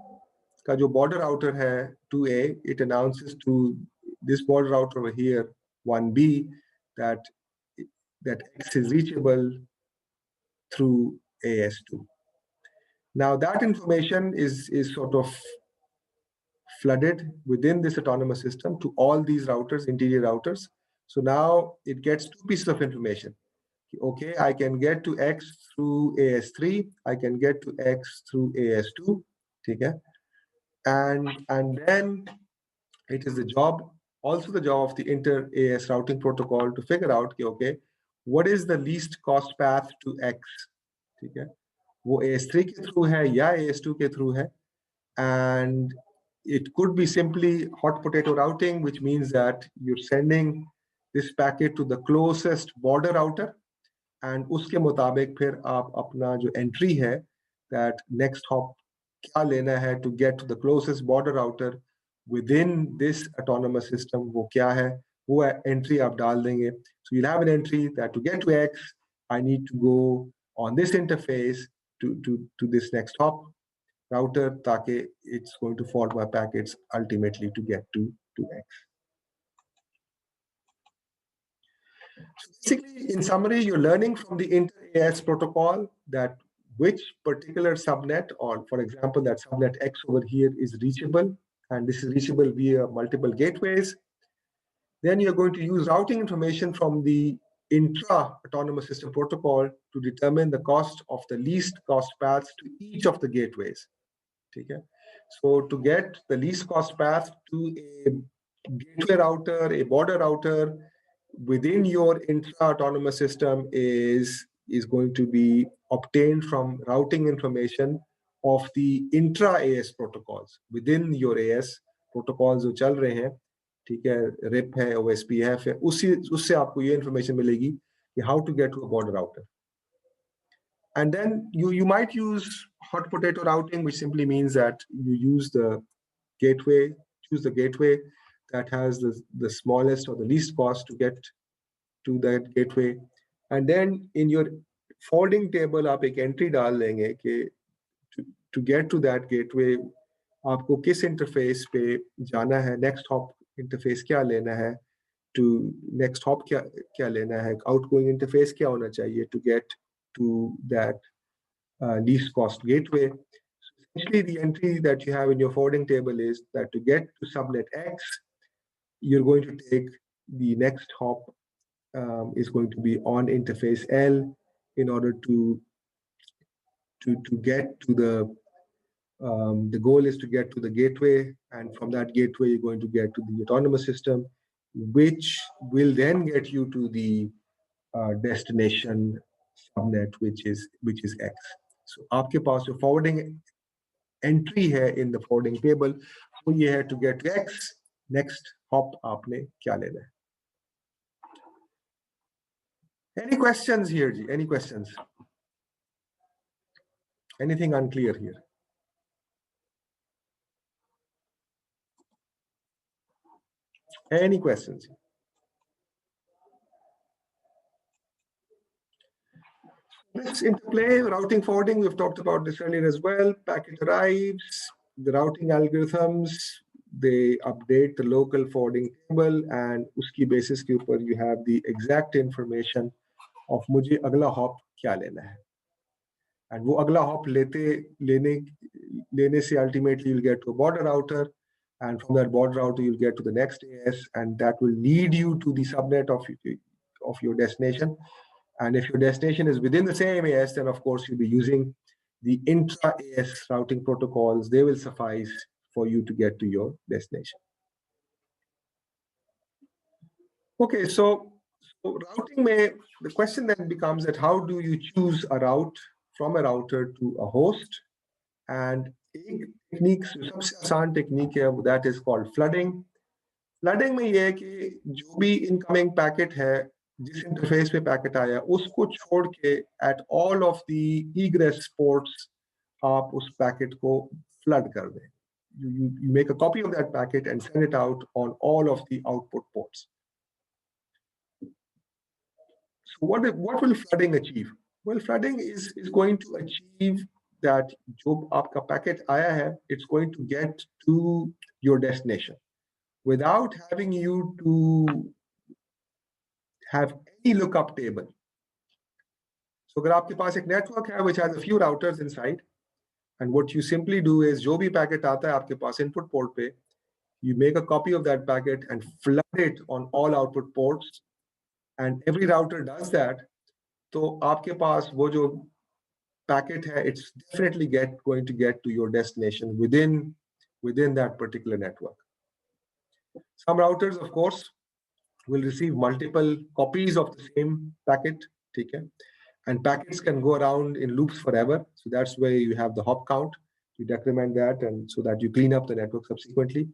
का जो border router है 2A, it announces to this border router over here 1B that X is reachable through AS2. Now that information is sort of flooded within this autonomous system to all these routers, interior routers. So now it gets two pieces of information. Okay, I can get to X through AS3, I can get to X through AS2, okay? And then it is the job, also the job of the inter-AS routing protocol to figure out, okay, what is the least cost path to X, okay? वो AS3 के through है या AS2 के through है, and it could be simply hot potato routing, which means that you're sending this packet to the closest border router, and उसके मुताबिक फिर आप अपना जो entry है, that next hop क्या लेना है to get to the closest border router within this autonomous system, वो क्या है, वो entry आप डाल देंगे. So you'll have an entry that to get to X, I need to go on this interface to this next hop router, ताकि it's going to forward my packets ultimately to get to X. So basically, in summary, you're learning from the inter-AS protocol that which particular subnet, or for example, that subnet X over here is reachable, and this is reachable via multiple gateways. Then you're going to use routing information from the intra-autonomous system protocol to determine the cost of the least cost paths to each of the gateways. Okay? So to get the least cost path to a gateway router, a border router within your intra-autonomous system is going to be obtained from routing information of the intra-AS protocols. Within your AS protocols जो चल रहे हैं, ठीक है, RIP है, OSPF है, उससे आपको ये इंफॉर्मेशन मिलेगी कि how to get to a border router. And then you might use hot potato routing, which simply means that you use the gateway, choose the gateway that has the smallest or the least cost to get to that gateway. And then in your forwarding table, आप एक entry डाल देंगे कि to get to that gateway, आपको किस interface पे जाना है, next hop interface क्या लेना है, to next hop क्या लेना है, outgoing interface क्या होना चाहिए to get to that least cost gateway. So essentially, the entry that you have in your forwarding table is that to get to subnet X, you're going to take the next hop is going to be on interface L in order to get to the goal is to get to the gateway, and from that gateway you're going to get to the autonomous system, which will then get you to the destination subnet, which is X. So आपके पास जो forwarding entry है in the forwarding table, वो ये है to get to X, next hop आपने क्या लेना है. Any questions here, ji? Any questions? Anything unclear here? Any questions? This interplay, routing, forwarding, we've talked about this earlier as well. Packet arrives, the routing algorithms, they update the local forwarding table, and uski basis ke upar you have the exact information of मुझे अगला hop क्या लेना है. And वो अगला hop लेने से ultimately you'll get to a border router, and from that border router you'll get to the next AS, and that will lead you to the subnet of your destination. And if your destination is within the same AS, then of course you'll be using the intra-AS routing protocols. They will suffice for you to get to your destination. Okay, so routing the question then becomes that how do you choose a route from a router to a host? And एक technique, सबसे आसान technique है, that is called flooding. Flooding में ये है कि जो भी incoming packet है, जिस interface पे packet आया, उसको छोड़ के at all of the egress ports आप उस packet को flood कर दें. You make a copy of that packet and send it out on all of the output ports. So what will flooding achieve? Well, flooding is going to achieve that जो आपका packet आया है, it's going to get to your destination without having you to have any lookup table. So अगर आपके पास एक network है which has a few routers inside, and what you simply do is जो भी packet आता है आपके पास input port पे, you make a copy of that packet and flood it on all output ports, and every router does that. तो आपके पास वो जो packet hai, it's definitely going to get to your destination within that particular network. Some routers, of course, will receive multiple copies of the same packet, okay? And packets can go around in loops forever. So that's where you have the hop count. You decrement that, and so that you clean up the network subsequently.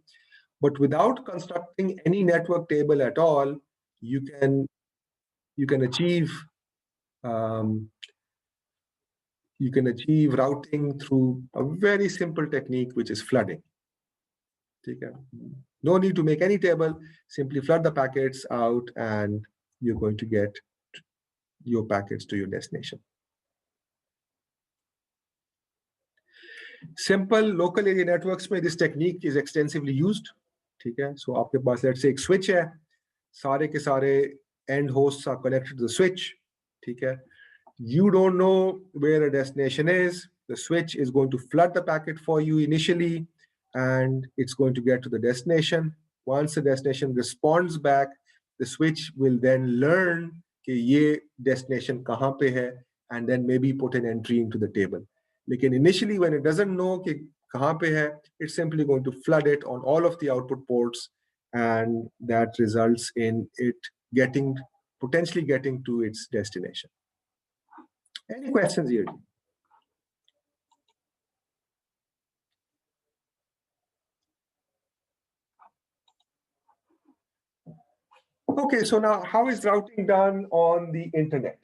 But without constructing any network table at all, you can achieve routing through a very simple technique, which is flooding. Okay? No need to make any table, simply flood the packets out and you're going to get your packets to your destination. Simple local area networks में this technique is extensively used. Okay? So आपके पास let's say एक switch है, सारे के सारे end hosts are connected to the switch. Okay? You don't know where a destination is. The switch is going to flood the packet for you initially, and it's going to get to the destination. Once the destination responds back, the switch will then learn कि ये destination कहाँ पे है, and then maybe put an entry into the table. लेकिन initially, when it doesn't know कि कहाँ पे है, it's simply going to flood it on all of the output ports, and that results in it potentially getting to its destination. Any questions here? Okay, so now how is routing done on the internet?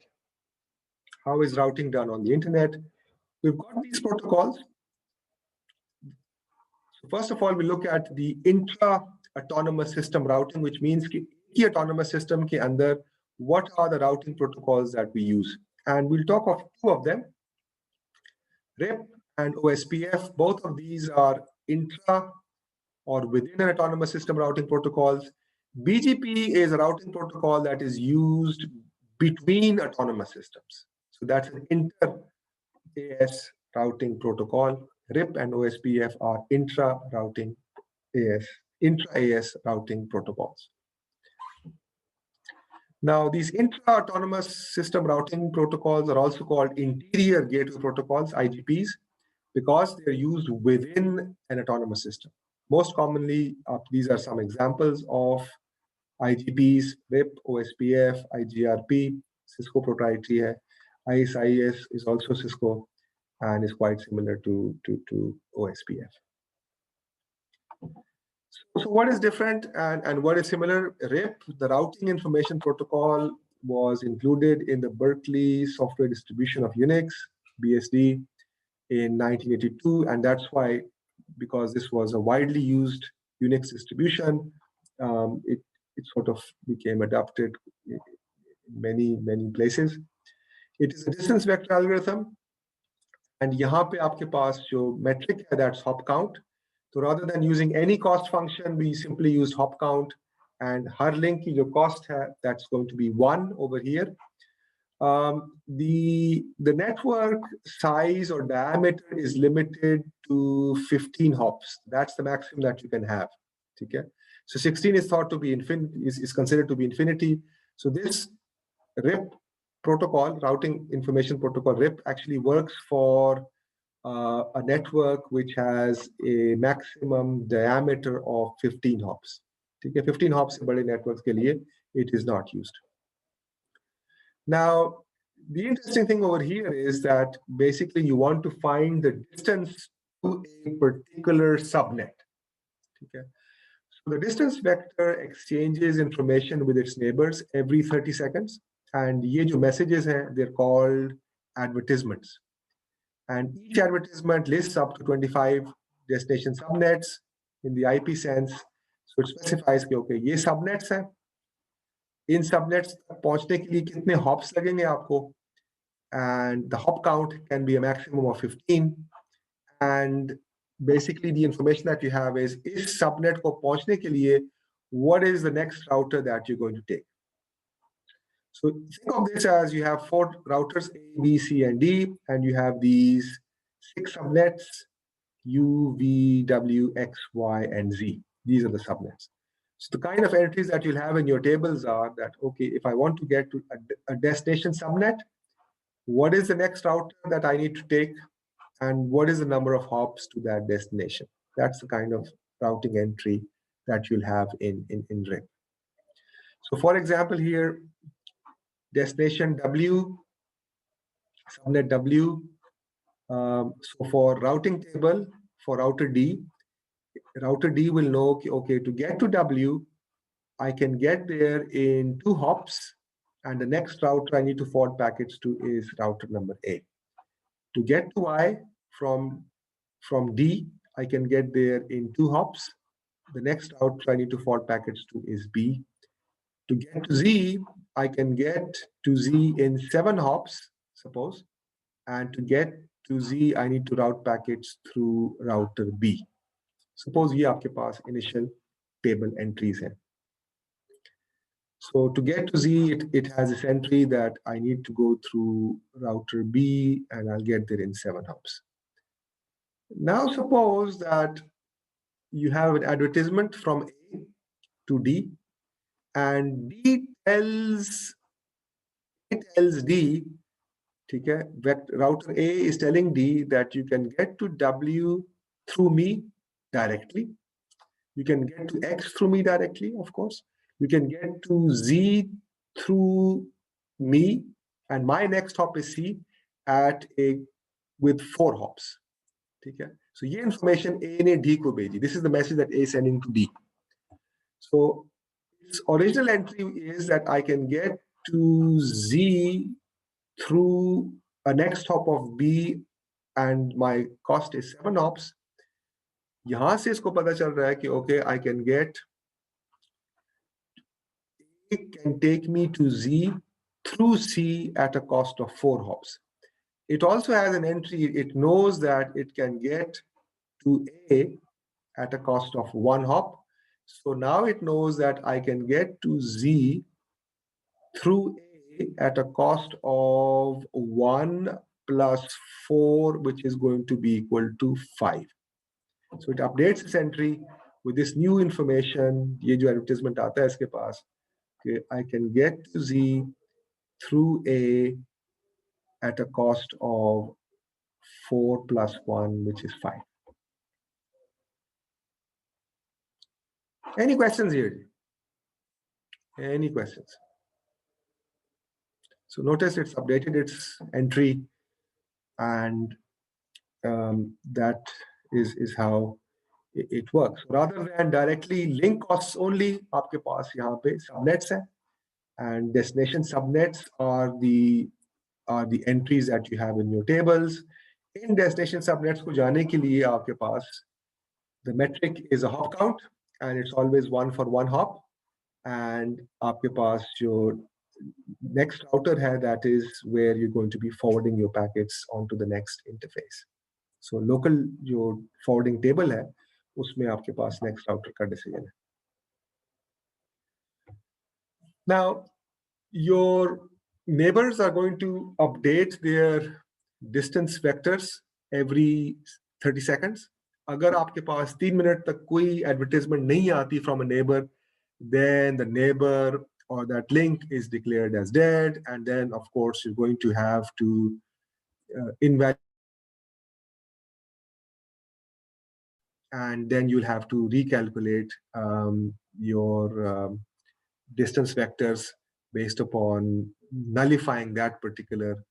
How is routing done on the internet? We've got these protocols. So first of all, we look at the intra-autonomous system routing, which means कि एक autonomous system के अंदर what are the routing protocols that we use? And we'll talk of two of them, RIP and OSPF. Both of these are intra or within an autonomous system routing protocols. BGP is a routing protocol that is used between autonomous systems. So that's an inter-AS routing protocol. RIP and OSPF are intra-AS routing protocols. Now, these intra-autonomous system routing protocols are also called interior gateway protocols, IGPs, because they're used within an autonomous system. Most commonly, these are some examples of IGPs: RIP, OSPF, IGRP, Cisco proprietary hai. ISIS is also Cisco and is quite similar to OSPF. So what is different and what is similar? RIP, the Routing Information Protocol, was included in the Berkeley Software Distribution of Unix, BSD, in 1982. And that's why, because this was a widely used Unix distribution, it sort of became adopted in many places. It is a distance vector algorithm. And यहाँ पे आपके पास जो metric है, that's hop count. So rather than using any cost function, we simply use hop count, and har link की जो cost है, that's going to be 1 over here. The network size or diameter is limited to 15 hops. That's the maximum that you can have. Okay? So 16 is thought to be is considered to be infinity. So this RIP protocol, routing information protocol, RIP, actually works for a network which has a maximum diameter of 15 hops. Okay? 15 hops से बड़े networks के लिए it is not used. Now, the interesting thing over here is that basically you want to find the distance to a particular subnet. Okay? So the distance vector exchanges information with its neighbors every 30 seconds. And ye jo messages hain, they're called advertisements. And each advertisement lists up to 25 destination subnets in the IP sense. So it specifies कि okay, ये subnets हैं. इन subnets तक पहुंचने के लिए कितने hops लगेंगे आपको, and the hop count can be a maximum of 15. And basically the information that you have is इस subnet को पहुंचने के लिए what is the next router that you're going to take. So think of this as you have 4 routers, A, B, C, and D, and you have these 6 subnets, U, V, W, X, Y, and Z. These are the subnets. So the kind of entries that you'll have in your tables are that, okay, if I want to get to a destination subnet, what is the next router that I need to take? And what is the number of hops to that destination? That's the kind of routing entry that you'll have in RIP. So for example, here, destination W, subnet W. So for routing table, for router D will know, okay, to get to W, I can get there in 2 hops, and the next router I need to forward packets to is router number A. To get to Y from D, I can get there in 2 hops. The next router I need to forward packets to is B. To get to Z, I can get to Z in 7 hops, suppose. And to get to Z, I need to route packets through router B. Suppose ये आपके पास initial table entries हैं. So to get to Z, it has this entry that I need to go through router B, and I'll get there in 7 hops. Now suppose that you have an advertisement from A to D, and D tells D, okay, that router A is telling D that you can get to W through me directly. You can get to X through me directly, of course. You can get to Z through me, and my next hop is C with 4 hops. Okay? So ये information A ने D को भेजी. This is the message that A is sending to D. So its original entry is that I can get to Z through a next hop of B and my cost is 7 hops. यहाँ से इसको पता चल रहा है कि okay, I can get, it can take me to Z through C at a cost of 4 hops. It also has an entry, it knows that it can get to A at a cost of 1 hop. So now it knows that I can get to Z through A at a cost of 1 plus 4, which is going to be equal to 5. So it updates this entry with this new information. ये जो advertisement आता है इसके पास, okay, I can get to Z through A at a cost of 4 plus 1, which is 5. Any questions here? Any questions? So notice it's updated its entry, and that is how it works. Rather than directly link costs only, आपके पास यहाँ पे subnets हैं, and destination subnets are the entries that you have in your tables. In destination subnets को जाने के लिए आपके पास the metric is a hop count, and it's always 1 for 1 hop. And आपके पास जो next router है, that is where you're going to be forwarding your packets onto the next interface. So local जो forwarding table है, उसमें आपके पास next router का decision है. Now, your neighbors are going to update their distance vectors every 30 seconds. अगर आपके पास 3 minute तक कोई advertisement नहीं आती from a neighbor, then the neighbor or that link is declared as dead, and then of course you're going to have to invalidate, and then you'll have to recalculate your distance vectors based upon nullifying that particular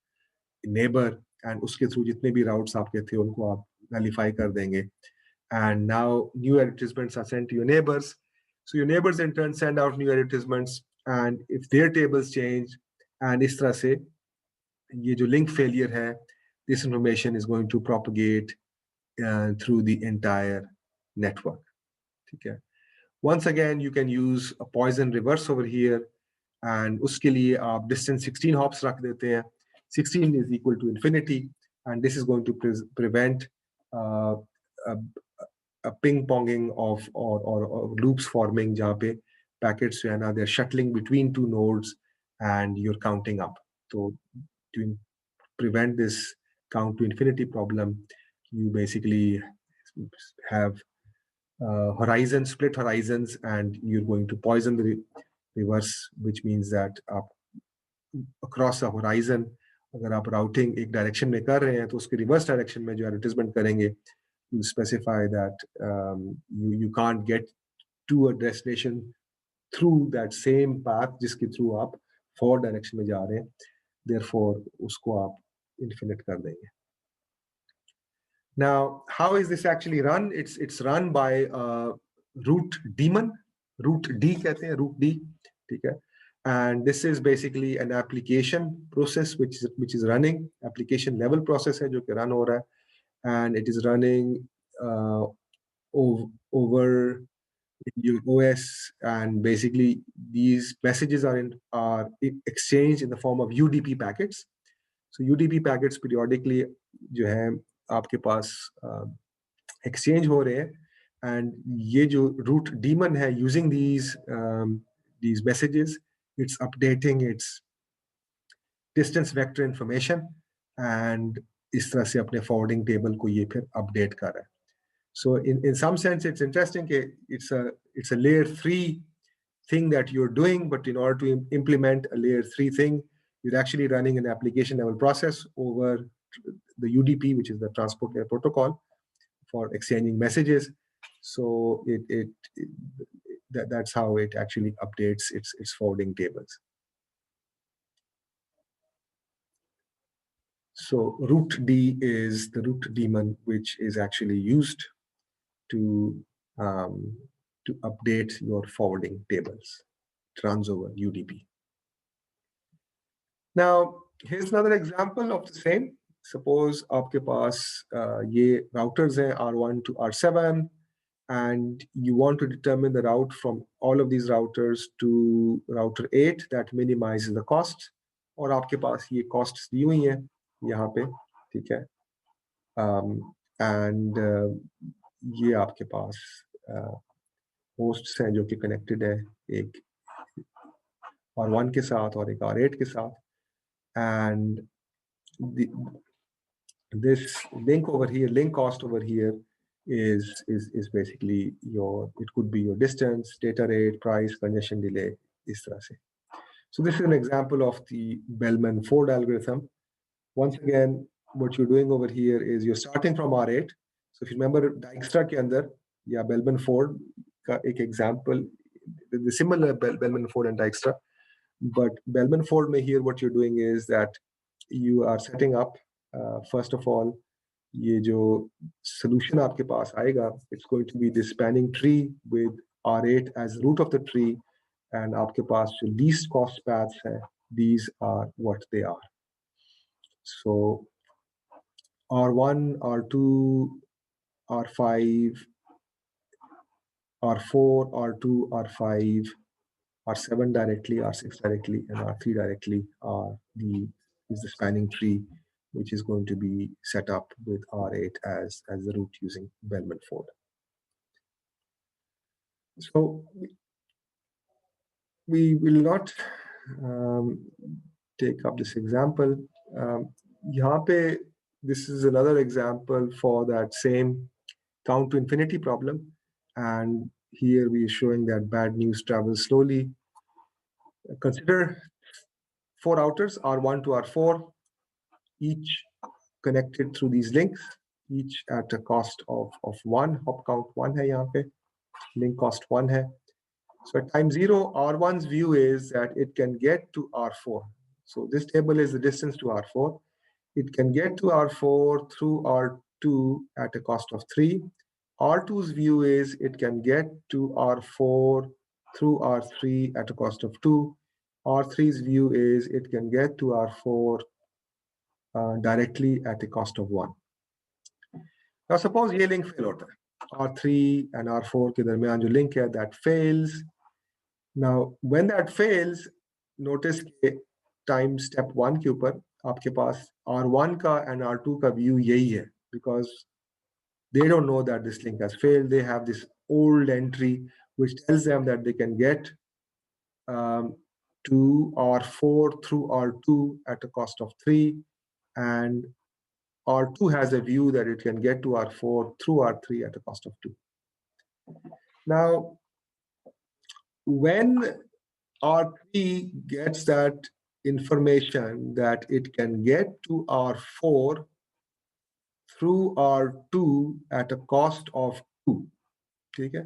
neighbor, and uske through jitne bhi routes aapke the unko aap nullify kar denge. And now new advertisements are sent to your neighbors. So your neighbors in turn send out new advertisements, and if their tables change, and is tarah se ye jo link failure hai, this information is going to propagate through the entire network. Okay. Once again, you can use a poison reverse over here, and uske liye aap distance 16 hops rakh dete hain. 16 is equal to infinity, and this is going to prevent a ping-ponging of or loops forming jahan pe packets they're shuttling between two nodes and you're counting up. So to prevent this count to infinity problem, you basically have split horizons, and you're going to poison the reverse, which means that across a horizon, अगर आप routing एक direction में कर रहे हैं, तो उसके reverse direction में जो advertisement करेंगे, you specify that you can't get to a destination through that same path जिसके through आप forward direction में जा रहे हैं, therefore उसको आप infinite कर देंगे. Now, how is this actually run? It's run by root daemon, root D कहते हैं, root D, ठीक है? And this is basically an application process which is running, application level process है जो कि run हो रहा है, and it is running over your OS, and basically these messages are exchanged in the form of UDP packets. So UDP packets periodically जो है आपके पास exchange हो रहे हैं, and ये जो root daemon है, using these messages, it's updating its distance vector information, and इस तरह से अपने forwarding table को ये फिर update कर रहा है. So in some sense, it's interesting that it's a layer 3 thing that you're doing, but in order to implement a layer 3 thing, you're actually running an application level process over the UDP, which is the Transport Layer Protocol, for exchanging messages. So that's how it actually updates its forwarding tables. So root D is the root daemon, which is actually used to update your forwarding tables. runs over UDP. Now, here's another example of the same. Suppose आपके पास ये routers हैं R1 to R7, and you want to determine the route from all of these routers to router 8 that minimizes the cost. और आपके पास ये costs दी हुई हैं यहाँ पे, ठीक है? And ये आपके पास hosts हैं जो कि connected है एक R1 के साथ और एक R8 के साथ, and this link over here, link cost over here is basically it could be your distance, data rate, price, congestion delay, इस तरह से. So this is an example of the Bellman-Ford algorithm. Once again, what you're doing over here is you're starting from R8. So if you remember Dijkstra के अंदर या Bellman-Ford का एक example, the similar Bellman-Ford and Dijkstra, but Bellman-Ford में here what you're doing is that you are setting up first of all ये जो solution आपके पास आएगा, it's going to be this spanning tree with R8 as root of the tree, and आपके पास जो least cost paths हैं, these are what they are. So R1, R2, R5, R4, R2, R5, R7 directly, R6 directly, and R3 directly is the spanning tree, which is going to be set up with R8 as the root using Bellman-Ford. So we will not take up this example. यहाँ पे, this is another example for that same count to infinity problem. And here we are showing that bad news travels slowly. Consider 4 routers, R1 to R4, each connected through these links, each at a cost of 1. Hop count 1 है यहाँ पे, link cost 1 है. So at time 0, R1's view is that it can get to R4. So this table is the distance to R4. It can get to R4 through R2 at a cost of 3. R2's view is it can get to R4 through R3 at a cost of 2. R3's view is it can get to R4 directly at a cost of 1. Now suppose ये link fail होता है, R3 and R4 के दरमियान जो link है, that fails. Now when that fails, notice के time step 1 के ऊपर आपके पास R1 का and R2 का view यही है, because they don't know that this link has failed. They have this old entry which tells them that they can get to R4 through R2 at a cost of 3, and R2 has a view that it can get to R4 through R3 at a cost of 2. Now, when R3 gets that information that it can get to R4 through R2 at a cost of 2, okay?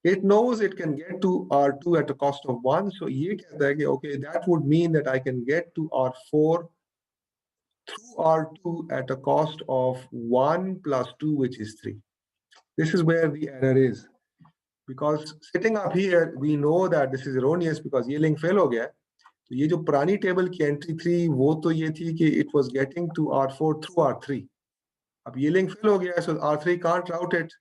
It knows it can get to R2 at a cost of 1. So ये कहता है कि okay, that would mean that I can get to R4 through R2 at a cost of 1 plus 2, which is 3. This is where the error is. Because sitting up here, we know that this is erroneous because ये link fail हो गया है. तो ये जो पुरानी table की entry थी, वो तो ये थी कि it was getting to R4 through R3. अब ये link fail हो गया है, so R3 can't route it.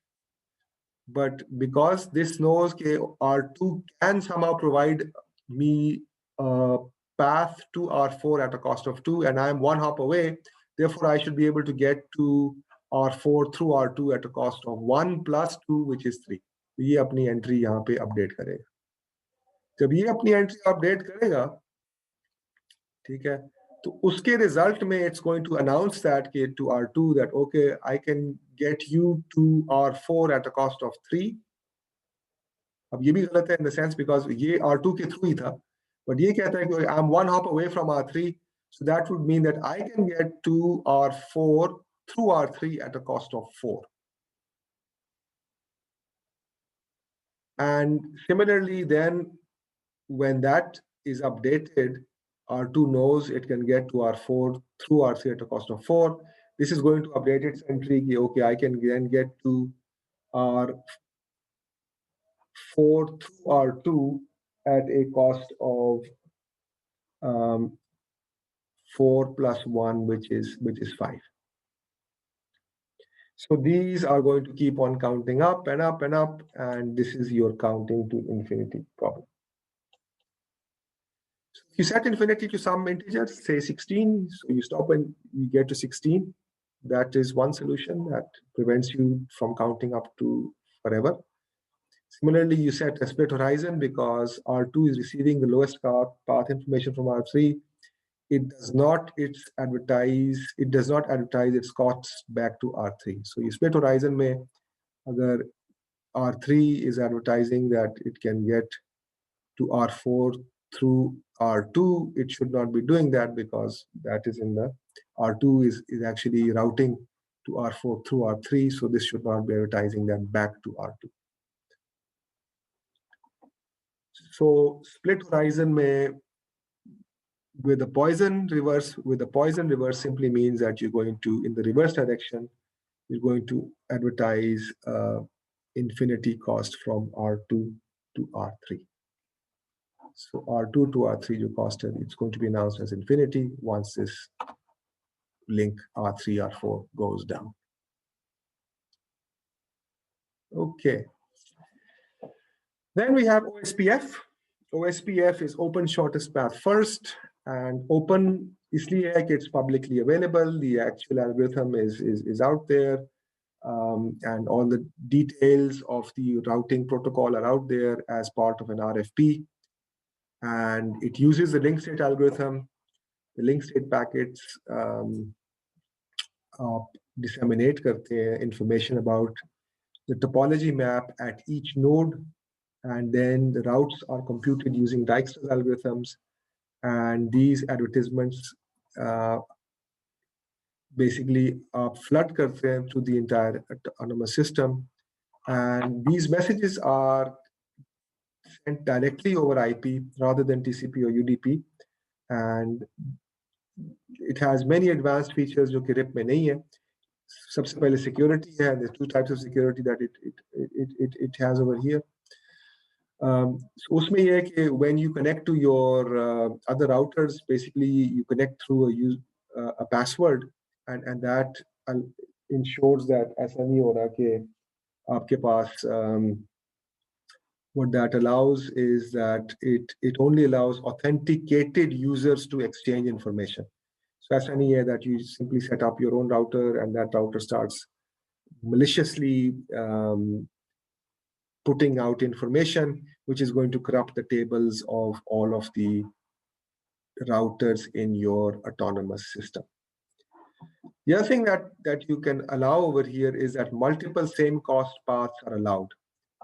But because this knows that R2 can somehow provide me a path to R4 at a cost of 2, and I'm 1 hop away, therefore I should be able to get to R4 through R2 at a cost of 1 plus 2, which is 3. ये अपनी entry यहाँ पे update करेगा. जब ये अपनी entry update करेगा, ठीक है, तो उसके result में it's going to announce that to R2 that okay, I can get you to R4 at a cost of 3. अब ये भी गलत है in the sense because ये R2 के through ही था, but ये कहता है कि I'm 1 hop away from R3, so that would mean that I can get to R4 through R3 at a cost of 4. And similarly, then when that is updated, R2 knows it can get to R4 through R3 at a cost of 4. This is going to update its entry. Okay, I can then get to R4 through R2 at a cost of 4 plus 1, which is 5. So these are going to keep on counting up and up and up, and this is your counting to infinity problem. So you set infinity to some integer, say 16. So you stop when you get to 16. That is one solution that prevents you from counting up to forever. Similarly, you set a split horizon because R2 is receiving the lowest path information from R3. It does not advertise its costs back to R3. So you split horizon mein, agar R3 is advertising that it can get to R4 through R2, it should not be doing that because that is in the R2 is actually routing to R4 through R3. So this should not be advertising that back to R2. So split horizon may with the poison reverse simply means that you're going to, in the reverse direction, you're going to advertise infinity cost from R2 to R3. So R2 to R3 your cost, it's going to be announced as infinity once this link R3, R4 goes down. Okay. Then we have OSPF. OSPF is open shortest path first, and open isliye hai ki it's publicly available. The actual algorithm is out there, and all the details of the routing protocol are out there as part of an RFP. And it uses the link state algorithm. The link state packets disseminate karte hain information about the topology map at each node, and then the routes are computed using Dijkstra's algorithms, and these advertisements basically flood karte hain through the entire autonomous system, and these messages are sent directly over IP rather than TCP or UDP, and it has many advanced features जो कि RIP में नहीं है. सबसे पहले security है. There's two types of security that it has over here. So उसमें ये है कि when you connect to your other routers, basically you connect through a password, and that ensures that ऐसा नहीं हो रहा कि आपके पास what that allows is that it only allows authenticated users to exchange information. So ऐसा नहीं है that you simply set up your own router and that router starts maliciously putting out information which is going to corrupt the tables of all of the routers in your autonomous system. The other thing that you can allow over here is that multiple same cost paths are allowed.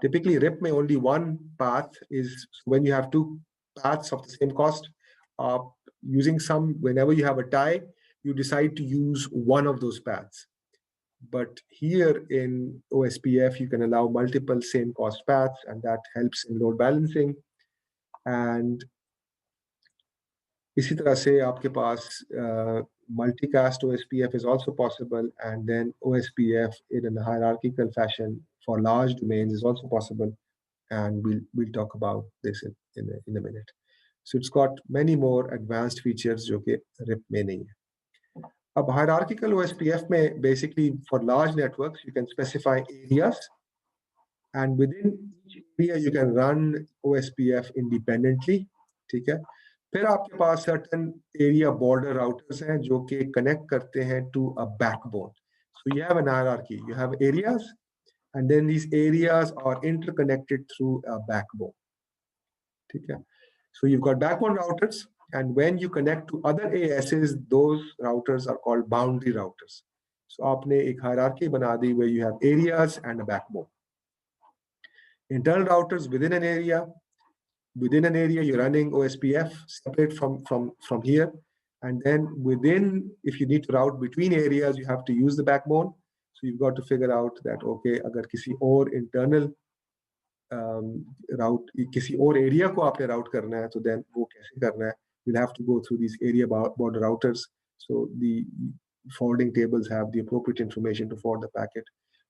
Typically, RIP may only one path is when you have two paths of the same cost. Whenever you have a tie, you decide to use one of those paths. But here in OSPF, you can allow multiple same cost paths, and that helps in load balancing. And इसी तरह से आपके पास multicast OSPF is also possible, and then OSPF in a hierarchical fashion for large domains is also possible, and we'll talk about this in a minute. So it's got many more advanced features जो कि RIP में नहीं है. अब hierarchical OSPF में basically for large networks you can specify areas, and within each area you can run OSPF independently. ठीक है. फिर आपके पास certain area border routers हैं जो कि connect करते हैं to a backbone. So you have an hierarchy. You have areas, and then these areas are interconnected through a backbone. ठीक है. So you've got backbone routers, and when you connect to other ASs, those routers are called boundary routers. So आपने एक hierarchy बना दी where you have areas and a backbone. Internal routers within an area. Within an area, you're running OSPF separate from here. And then within, if you need to route between areas, you have to use the backbone. So you've got to figure out that, okay, अगर किसी और internal route, किसी और area को आपने route करना है, तो then वो कैसे करना है? You'll have to go through these area border routers. So the forwarding tables have the appropriate information to forward the packet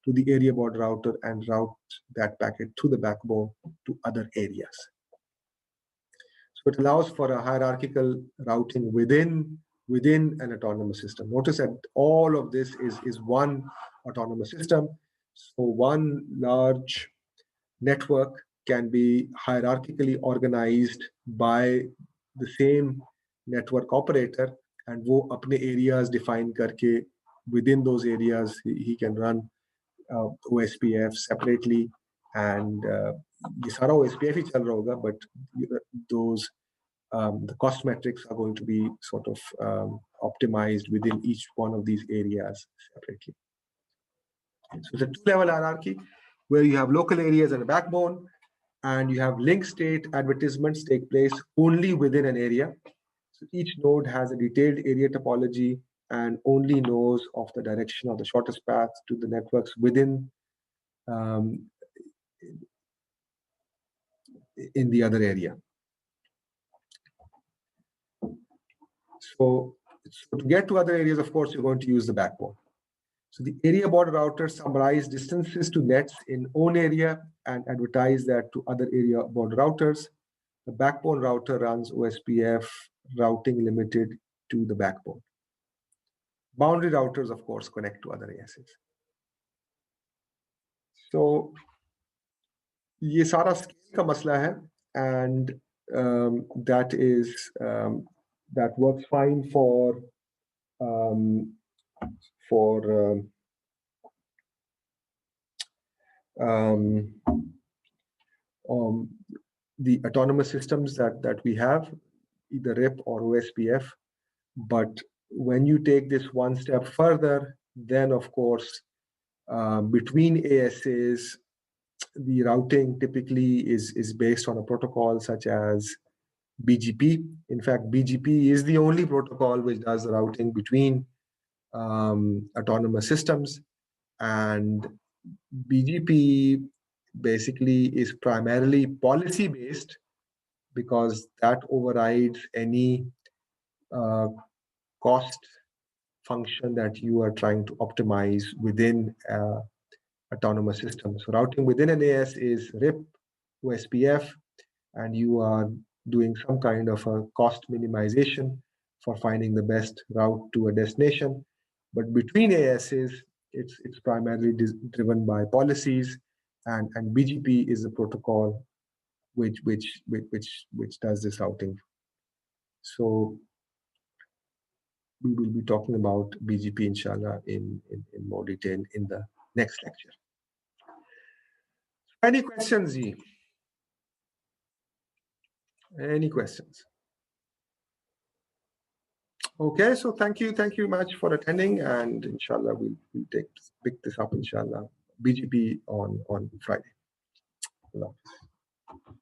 to the area border router and route that packet to the backbone to other areas. So it allows for a hierarchical routing within an autonomous system. Notice that all of this is one autonomous system. So one large network can be hierarchically organized by the same network operator, and वो अपने areas define करके within those areas he can run OSPF separately, and ये सारा OSPF ही चल रहा होगा, but those the cost metrics are going to be sort of optimized within each one of these areas separately. So it's a two-level hierarchy where you have local areas and a backbone, and you have link state advertisements take place only within an area. So each node has a detailed area topology and only knows of the direction of the shortest path to the networks within in the other area. So to get to other areas, of course, you're going to use the backbone. So the area border routers summarize distances to nets in own area and advertise that to other area border routers. The backbone router runs OSPF routing limited to the backbone. Boundary routers, of course, connect to other ASs. So ये सारा scale का मसला है, and that works fine for the autonomous systems that we have, either RIP or OSPF. But when you take this one step further, then of course, between ASs, the routing typically is based on a protocol such as BGP. In fact, BGP is the only protocol which does the routing between autonomous systems, and BGP basically is primarily policy based because that overrides any cost function that you are trying to optimize within autonomous system. So routing within an AS is RIP, OSPF, and you are doing some kind of a cost minimization for finding the best route to a destination. But between ASs, it's primarily driven by policies, and BGP is the protocol which does this routing. So we will be talking about BGP inshallah in more detail in the next lecture. Any questions, Ji? Any questions? Okay, so thank you much for attending, and inshallah we'll pick this up inshallah BGP on Friday. Allah Hafiz.